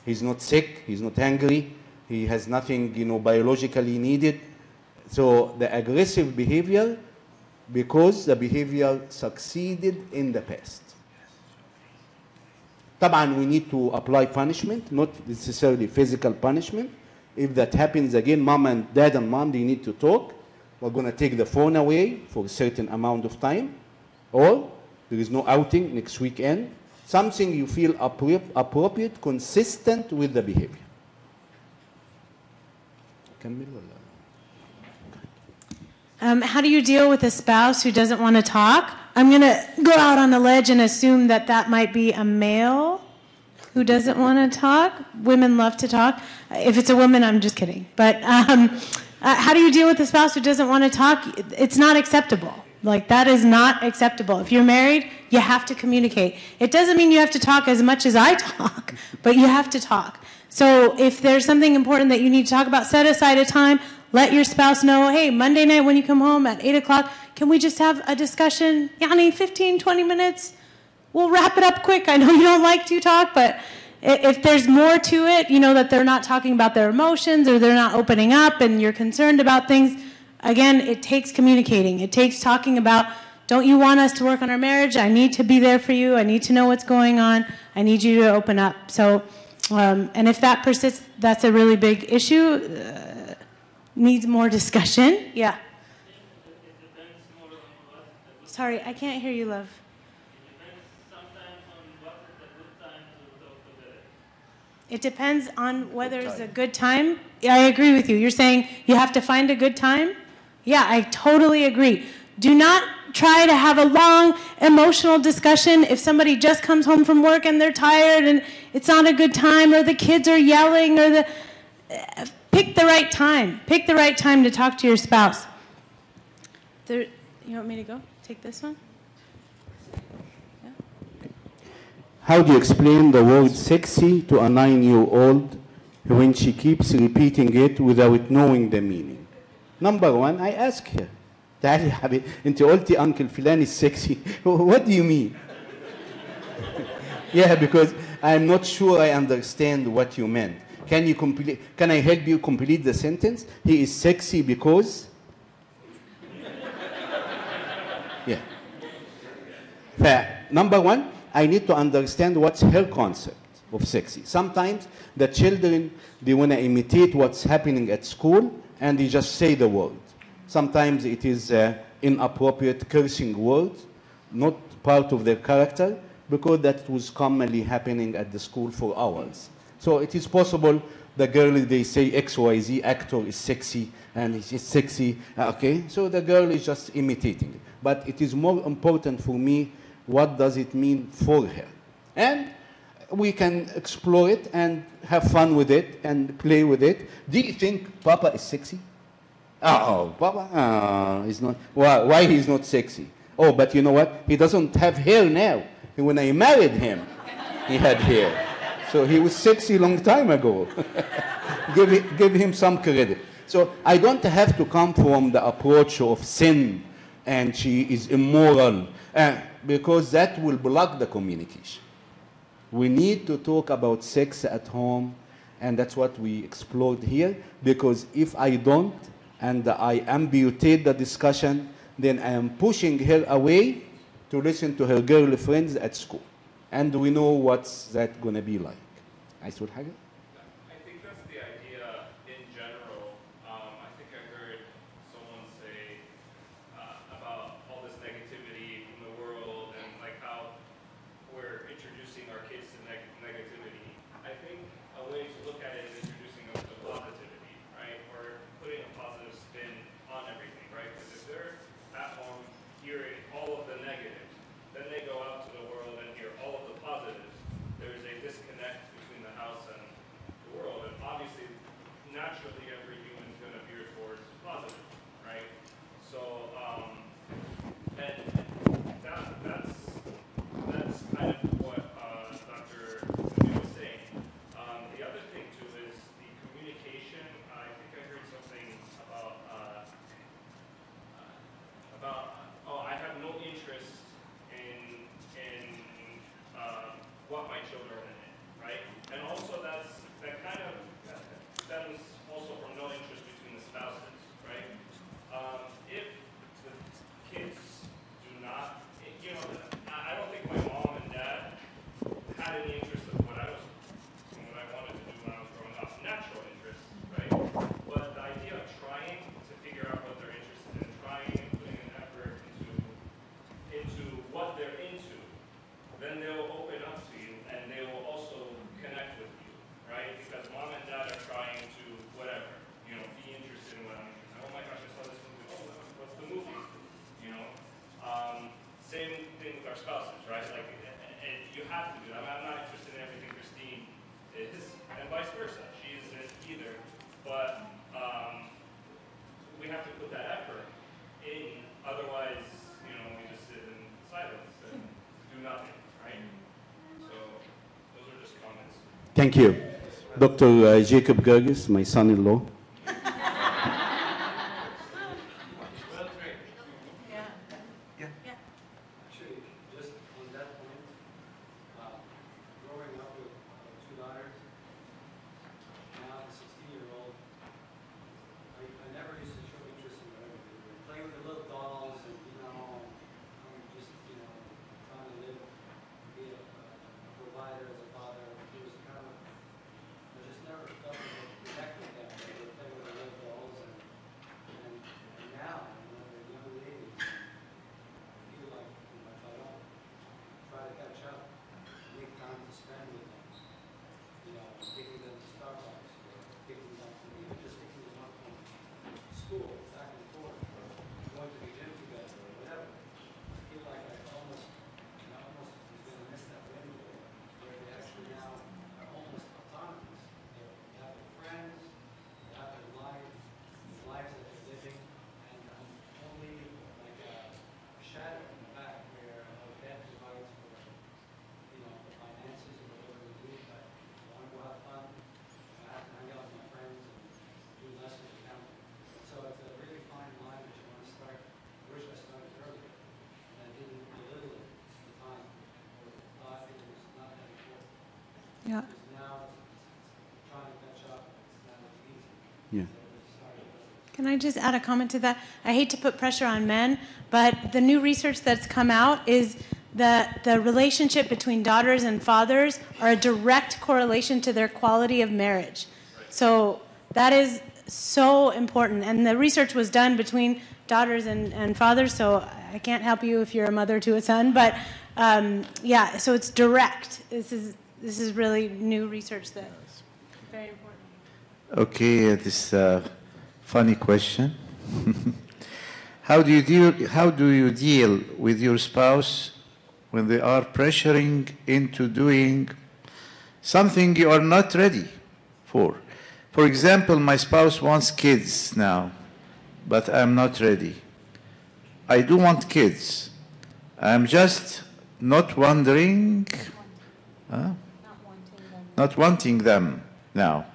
S1: he's not sick, he's not angry, he has nothing, biologically needed. So the aggressive behavior, because the behavior succeeded in the past. طبعا we need to apply punishment, not necessarily physical punishment. If that happens again, dad and mom, they need to talk. We're going to take the phone away for a certain amount of time. Or there is no outing next weekend. Something you feel appropriate, consistent with the behavior.
S8: How do you deal with a spouse who doesn't want to talk? I'm going to go out on a ledge and assume that that might be a male who doesn't want to talk. Women love to talk. If it's a woman, I'm just kidding. But how do you deal with a spouse who doesn't want to talk? It's not acceptable. Like, that is not acceptable. If you're married, you have to communicate. It doesn't mean you have to talk as much as I talk, but you have to talk. So if there's something important that you need to talk about, set aside a time. Let your spouse know, hey, Monday night when you come home at 8 o'clock, can we just have a discussion? Yani 15, 20 minutes? We'll wrap it up quick. I know you don't like to talk, but if there's more to it, you know, that they're not talking about their emotions or they're not opening up and you're concerned about things, again, it takes communicating. It takes talking about, don't you want us to work on our marriage? I need to be there for you. I need to know what's going on. I need you to open up. So, and if that persists, that's a really big issue. Needs more discussion. Yeah. Sorry, I can't hear you, love. It depends on whether it's a good time. Yeah, I agree with you. You're saying you have to find a good time? Yeah, I totally agree. Do not try to have a long emotional discussion if somebody just comes home from work and they're tired and it's not a good time, or the kids are yelling, or the... Pick the right time. Pick the right time to talk to your spouse. You want me to go? Take this one? Yeah.
S1: How do you explain the word sexy to a 9-year-old when she keeps repeating it without knowing the meaning? Number one, I ask her, تعالي يا حبيبي, انت قلتي uncle فلان is sexy. What do you mean? Yeah, because I'm not sure I understand what you meant. Can I help you complete the sentence? He is sexy because? Yeah. Number one, I need to understand what's her concept of sexy. Sometimes the children, they want to imitate what's happening at school and they just say the word. Sometimes it is inappropriate cursing word, not part of their character, because that was commonly happening at the school for hours. So it is possible the girl, they say XYZ actor is sexy and he's sexy, okay? So the girl is just imitating it. But it is more important for me, what does it mean for her? And we can explore it and have fun with it and play with it. Do you think Papa is sexy? Oh, Papa, he's not. Why he's not sexy? Oh, but you know what? He doesn't have hair now. When I married him, he had hair. So he was sexy a long time ago. give him some credit. So I don't have to come from the approach of sin and she is immoral, because that will block the communication. We need to talk about sex at home, and that's what we explored here, because if I don't and I amputate the discussion, then I am pushing her away to listen to her girlfriends at school. And we know what's that going to be like. عايز تقول حاجة؟
S2: I think that's the idea in general. I think I heard someone say about all this negativity from the world and like how we're introducing our kids to negativity. I think a way to look at it is introducing them to positivity, right? Or putting a positive spin on everything, right? Because if they're at home hearing all of the negatives, then they go out to the world and hear all of the positives. There's a disconnect between the house and the world, and obviously, naturally, every human is going to veer towards positive, right? So, and that's kind of what Dr. Simi was saying. The other thing too is the communication. I think I heard something about I have no interest in what my children are in, right? And also that kind of stems also from no interest between the spouses, right? If the kids do not, you know, I don't think my mom and dad had any interest in what I wanted to do when I was growing up. Natural interest, right? But the idea of trying to figure out what they're interested in, trying and putting an effort into what they're into, then they'll open up to you and they will
S10: have to put that effort in, otherwise, you know, we just sit in silence and do nothing, right? So those are just comments.
S1: Thank you. Dr. Jacob Gerges, my son-in-law.
S5: Well, great.
S4: Actually, just on that point, growing up with two daughters, now the 16-year-old, I never used to show interest in whatever they were. Play with the little dolls and, you know, I'm just, you know, trying to live, be a provider as a father. It was kind of, I just never felt able to connect with them. They would play with the little dolls and now, you know, they're young ladies. I feel like, you know, if I don't try to catch up, make time to spend with them, you know, taking them to Starbucks, or picking them up, even just picking them up from school, back and forth, or going to the gym together, or whatever. I feel like I almost was going to miss that window where they actually now are almost autonomous. They have their friends, they have their life, the lives that they're living, and I'm only like a shadow in the back where our dad provides for, you know, the finances or whatever we do, but I want to go have fun. I have to hang out with my friends and do lessons with them. So it's a really fine line that you want to start. I wish I started earlier, and I didn't belittle it at the time, or thought it was not that important.
S8: Yeah.
S4: Because now it's trying to catch up, it's not as easy.
S1: Yeah.
S4: So it's started early.
S8: Can I just add a comment to that? I hate to put pressure on men, but the new research that's come out is that the relationship between daughters and fathers are a direct correlation to their quality of marriage. So that is so important. And the research was done between daughters and fathers, so I can't help you if you're a mother to a son, but yeah, so it's direct. This is really new research that's very important.
S9: Okay, this funny question. How do you deal with your spouse when they are pressuring into doing something you are not ready for? For example, my spouse wants kids now, but I'm not ready. I do want kids. I'm just not wondering, not wanting them now.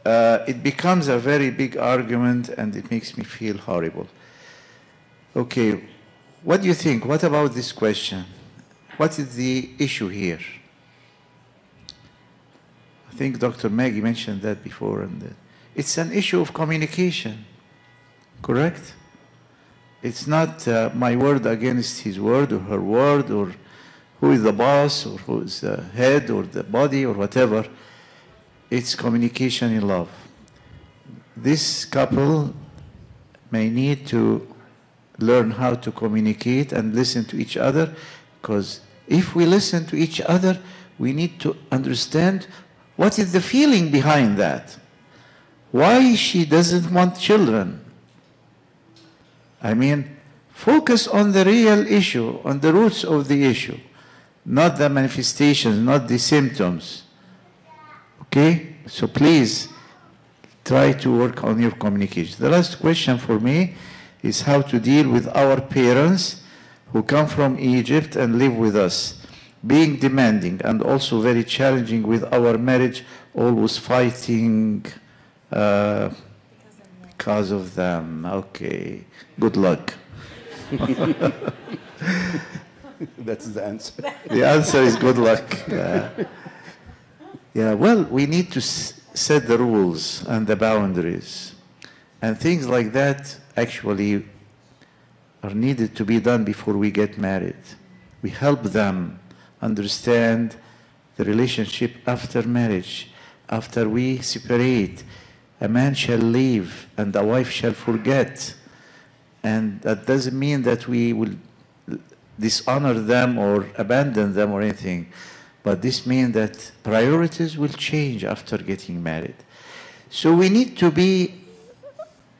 S9: It becomes a very big argument and it makes me feel horrible. Okay, what do you think? What about this question? What is the issue here? I think Dr. Maggie mentioned that before, and it's an issue of communication, correct? It's not my word against his word or her word, or who is the boss or who is the head or the body or whatever. It's communication in love. This couple may need to learn how to communicate and listen to each other, because if we listen to each other, we need to understand what is the feeling behind that. Why she doesn't want children. I mean, focus on the real issue, on the roots of the issue, not the manifestations, not the symptoms. Okay? So please try to work on your communication. The last question for me is how to deal with our parents who come from Egypt and live with us, being demanding and also very challenging with our marriage, always fighting because of them. Okay, good luck.
S1: That's the answer.
S9: The answer is good luck. Yeah, well, we need to set the rules and the boundaries. And things like that actually are needed to be done before we get married. We help them understand the relationship after marriage. After we separate, a man shall leave and a wife shall forget. And that doesn't mean that we will dishonor them or abandon them or anything. But this means that priorities will change after getting married. So we need to be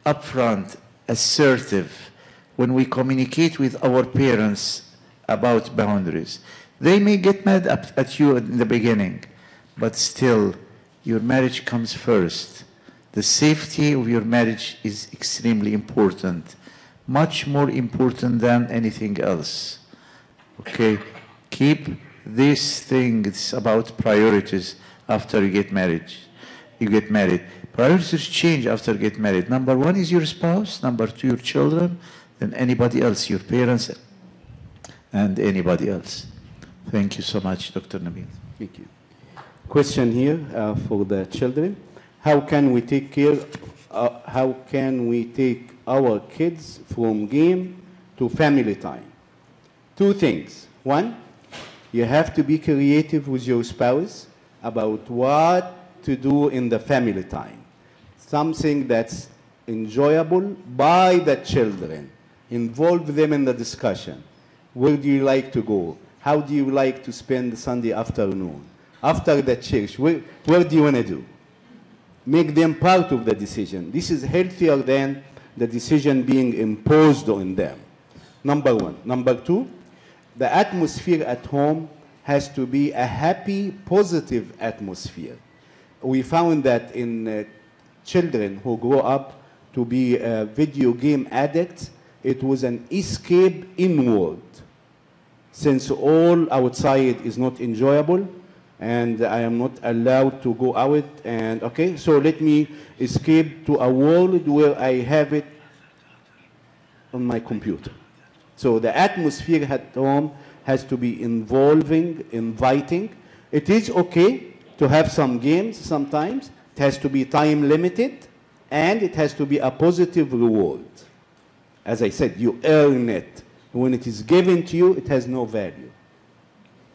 S9: upfront, assertive, when we communicate with our parents about boundaries. They may get mad at you in the beginning, but still, your marriage comes first. The safety of your marriage is extremely important, much more important than anything else. Okay? Keep these things about priorities after you get married. Priorities change after you get married. Number one is your spouse. Number two, your children. Then anybody else, your parents, and anybody else. Thank you so much, Dr. Nabil.
S1: Thank you. Question here for the children. How can we take our kids from game to family time? Two things. One, you have to be creative with your spouse about what to do in the family time. Something that's enjoyable by the children. Involve them in the discussion. Where do you like to go? How do you like to spend Sunday afternoon? After the church, where do you want to do? Make them part of the decision. This is healthier than the decision being imposed on them. Number one. Number two, the atmosphere at home has to be a happy, positive atmosphere. We found that in children who grow up to be video game addicts, it was an escape inward. Since all outside is not enjoyable, and I am not allowed to go out, and okay, so let me escape to a world where I have it on my computer. So the atmosphere at home has to be involving, inviting. It is okay to have some games sometimes. It has to be time limited, and it has to be a positive reward. As I said, you earn it. When it is given to you, it has no value.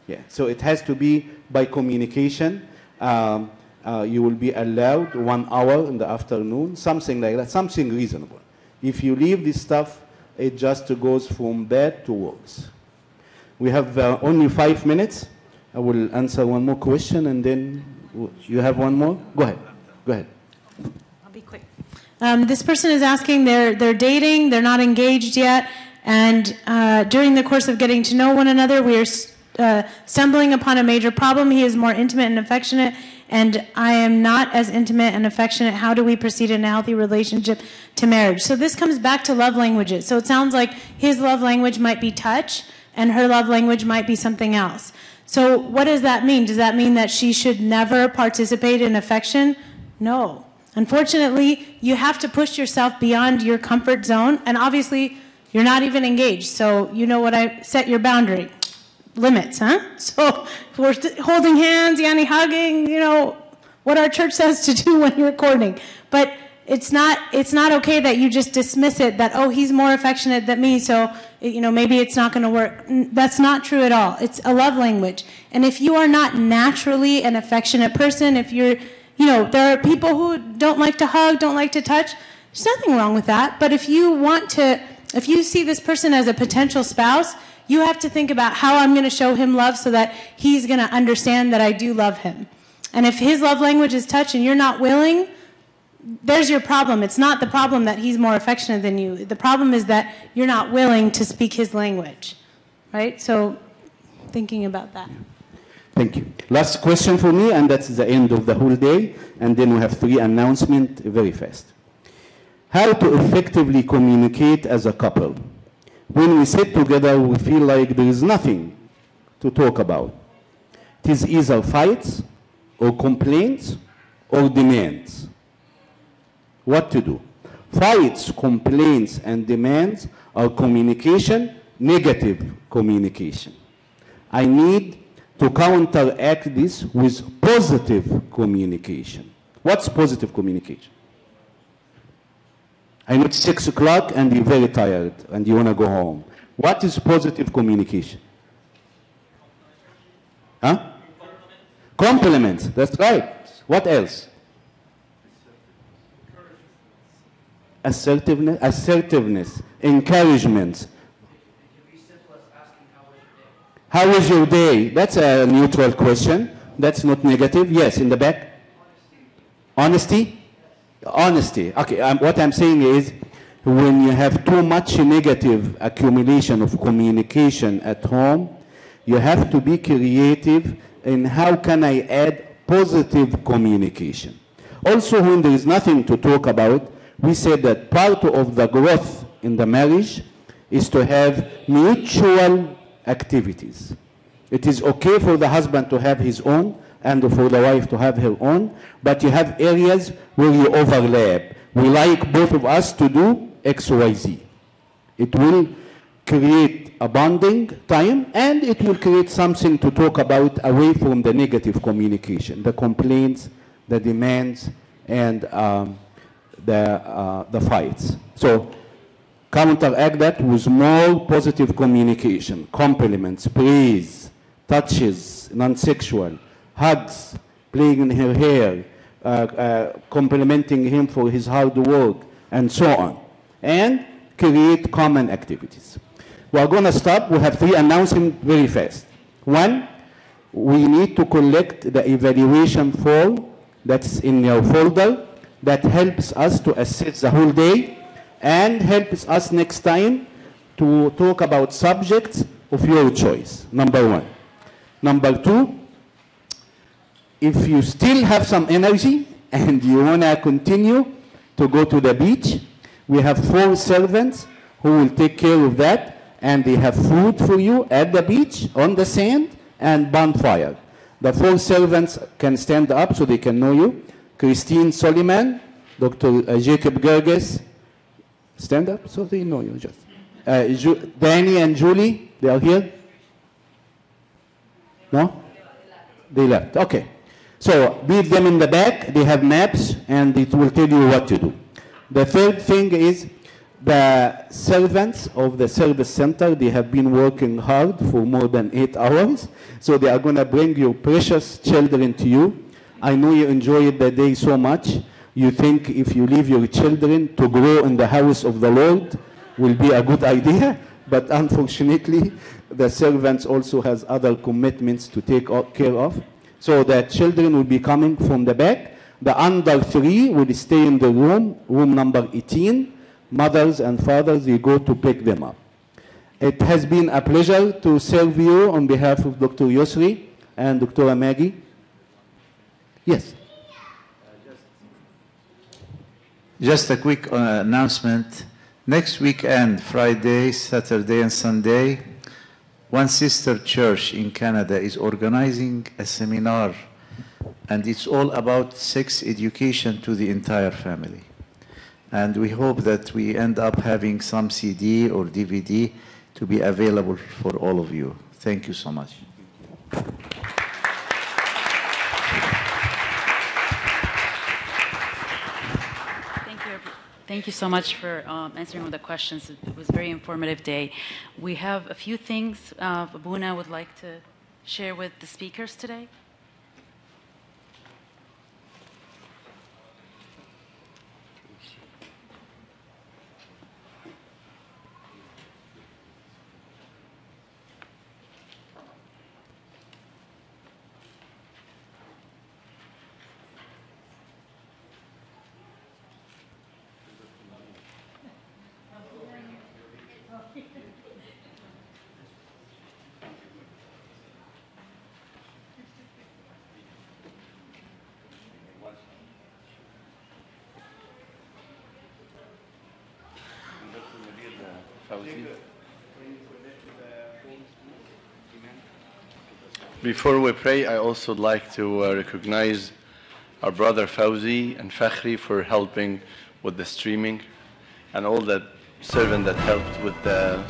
S1: Yeah, so it has to be by communication. You will be allowed 1 hour in the afternoon, something like that, something reasonable. If you leave this stuff, it just goes from bad to worse. We have only 5 minutes. I will answer one more question, and then you have one more? Go ahead. Go ahead.
S8: I'll be quick. This person is asking, they're dating, they're not engaged yet, and during the course of getting to know one another, we are stumbling upon a major problem. He is more intimate and affectionate, and I am not as intimate and affectionate. How do we proceed in a healthy relationship to marriage? So this comes back to love languages. So it sounds like his love language might be touch, and her love language might be something else. So what does that mean? Does that mean that she should never participate in affection? No. Unfortunately, you have to push yourself beyond your comfort zone, and obviously, you're not even engaged, so you know what I set your boundary. Limits, huh? So we're holding hands, yani hugging, you know, what our church says to do when you're courting. But it's not okay that you just dismiss it, that, oh, he's more affectionate than me, so, you know, maybe it's not going to work. That's not true at all. It's a love language. And if you are not naturally an affectionate person, if you're, you know, there are people who don't like to hug, don't like to touch, there's nothing wrong with that. But if you see this person as a potential spouse, you have to think about how I'm going to show him love so that he's going to understand that I do love him. And if his love language is touch and you're not willing, there's your problem. It's not the problem that he's more affectionate than you. The problem is that you're not willing to speak his language, right? So thinking about that.
S1: Thank you. Last question for me, and that's the end of the whole day, and then we have 3 announcements very fast. How to effectively communicate as a couple. When we sit together, we feel like there is nothing to talk about. It is either fights or complaints or demands. What to do? Fights, complaints, and demands are communication, negative communication. I need to counteract this with positive communication. What's positive communication? I know it's 6 o'clock and you're very tired and you want to go home. What is positive communication? Huh? Compliments. That's right. What else? Assertiveness, encouragement. How was your day? That's a neutral question. That's not negative. Yes, in the back. Honesty? Honesty. Okay, what I'm saying is when you have too much negative accumulation of communication at home, you have to be creative in how can I add positive communication. Also, when there is nothing to talk about, we said that part of the growth in the marriage is to have mutual activities. It is okay for the husband to have his own and for the wife to have her own, but you have areas where you overlap. We like both of us to do X, Y, Z. It will create a bonding time, and it will create something to talk about away from the negative communication, the complaints, the demands, and the fights. So counteract that with more positive communication, compliments, praise, touches, non-sexual, hugs, playing in her hair, complimenting him for his hard work, and so on. And create common activities. We're going to stop. We have 3 announcements very fast. 1, we need to collect the evaluation form that's in your folder that helps us to assess the whole day and helps us next time to talk about subjects of your choice, number 1. Number 2, if you still have some energy and you want to continue to go to the beach, we have 4 servants who will take care of that, and they have food for you at the beach, on the sand, and bonfire. The 4 servants can stand up so they can know you. Christine Soliman, Dr. Jacob Gerges, stand up so they know you just. Danny and Julie, they are here? No? They left, okay. So meet them in the back, they have maps, and it will tell you what to do. The third thing is the servants of the service center, they have been working hard for more than 8 hours, so they are going to bring your precious children to you. I know you enjoyed the day so much. You think if you leave your children to grow in the house of the Lord will be a good idea, but unfortunately, the servants also has other commitments to take care of. So the children will be coming from the back. The under 3 will stay in the room number 18. Mothers and fathers, you go to pick them up. It has been a pleasure to serve you on behalf of Dr. Yusri and Dr. Maggie. Yes.
S9: Just a quick announcement. Next weekend, Friday, Saturday, and Sunday, One Sister Church in Canada is organizing a seminar, and it's all about sex education to the entire family. And we hope that we end up having some CD or DVD to be available for all of you. Thank you so much.
S11: Thank you so much for answering all the questions. It was a very informative day. We have a few things Abuna would like to share with the speakers today.
S12: Before we pray, I also like to recognize our brother Fauzi and Fakhri for helping with the streaming, and all the servants that helped with the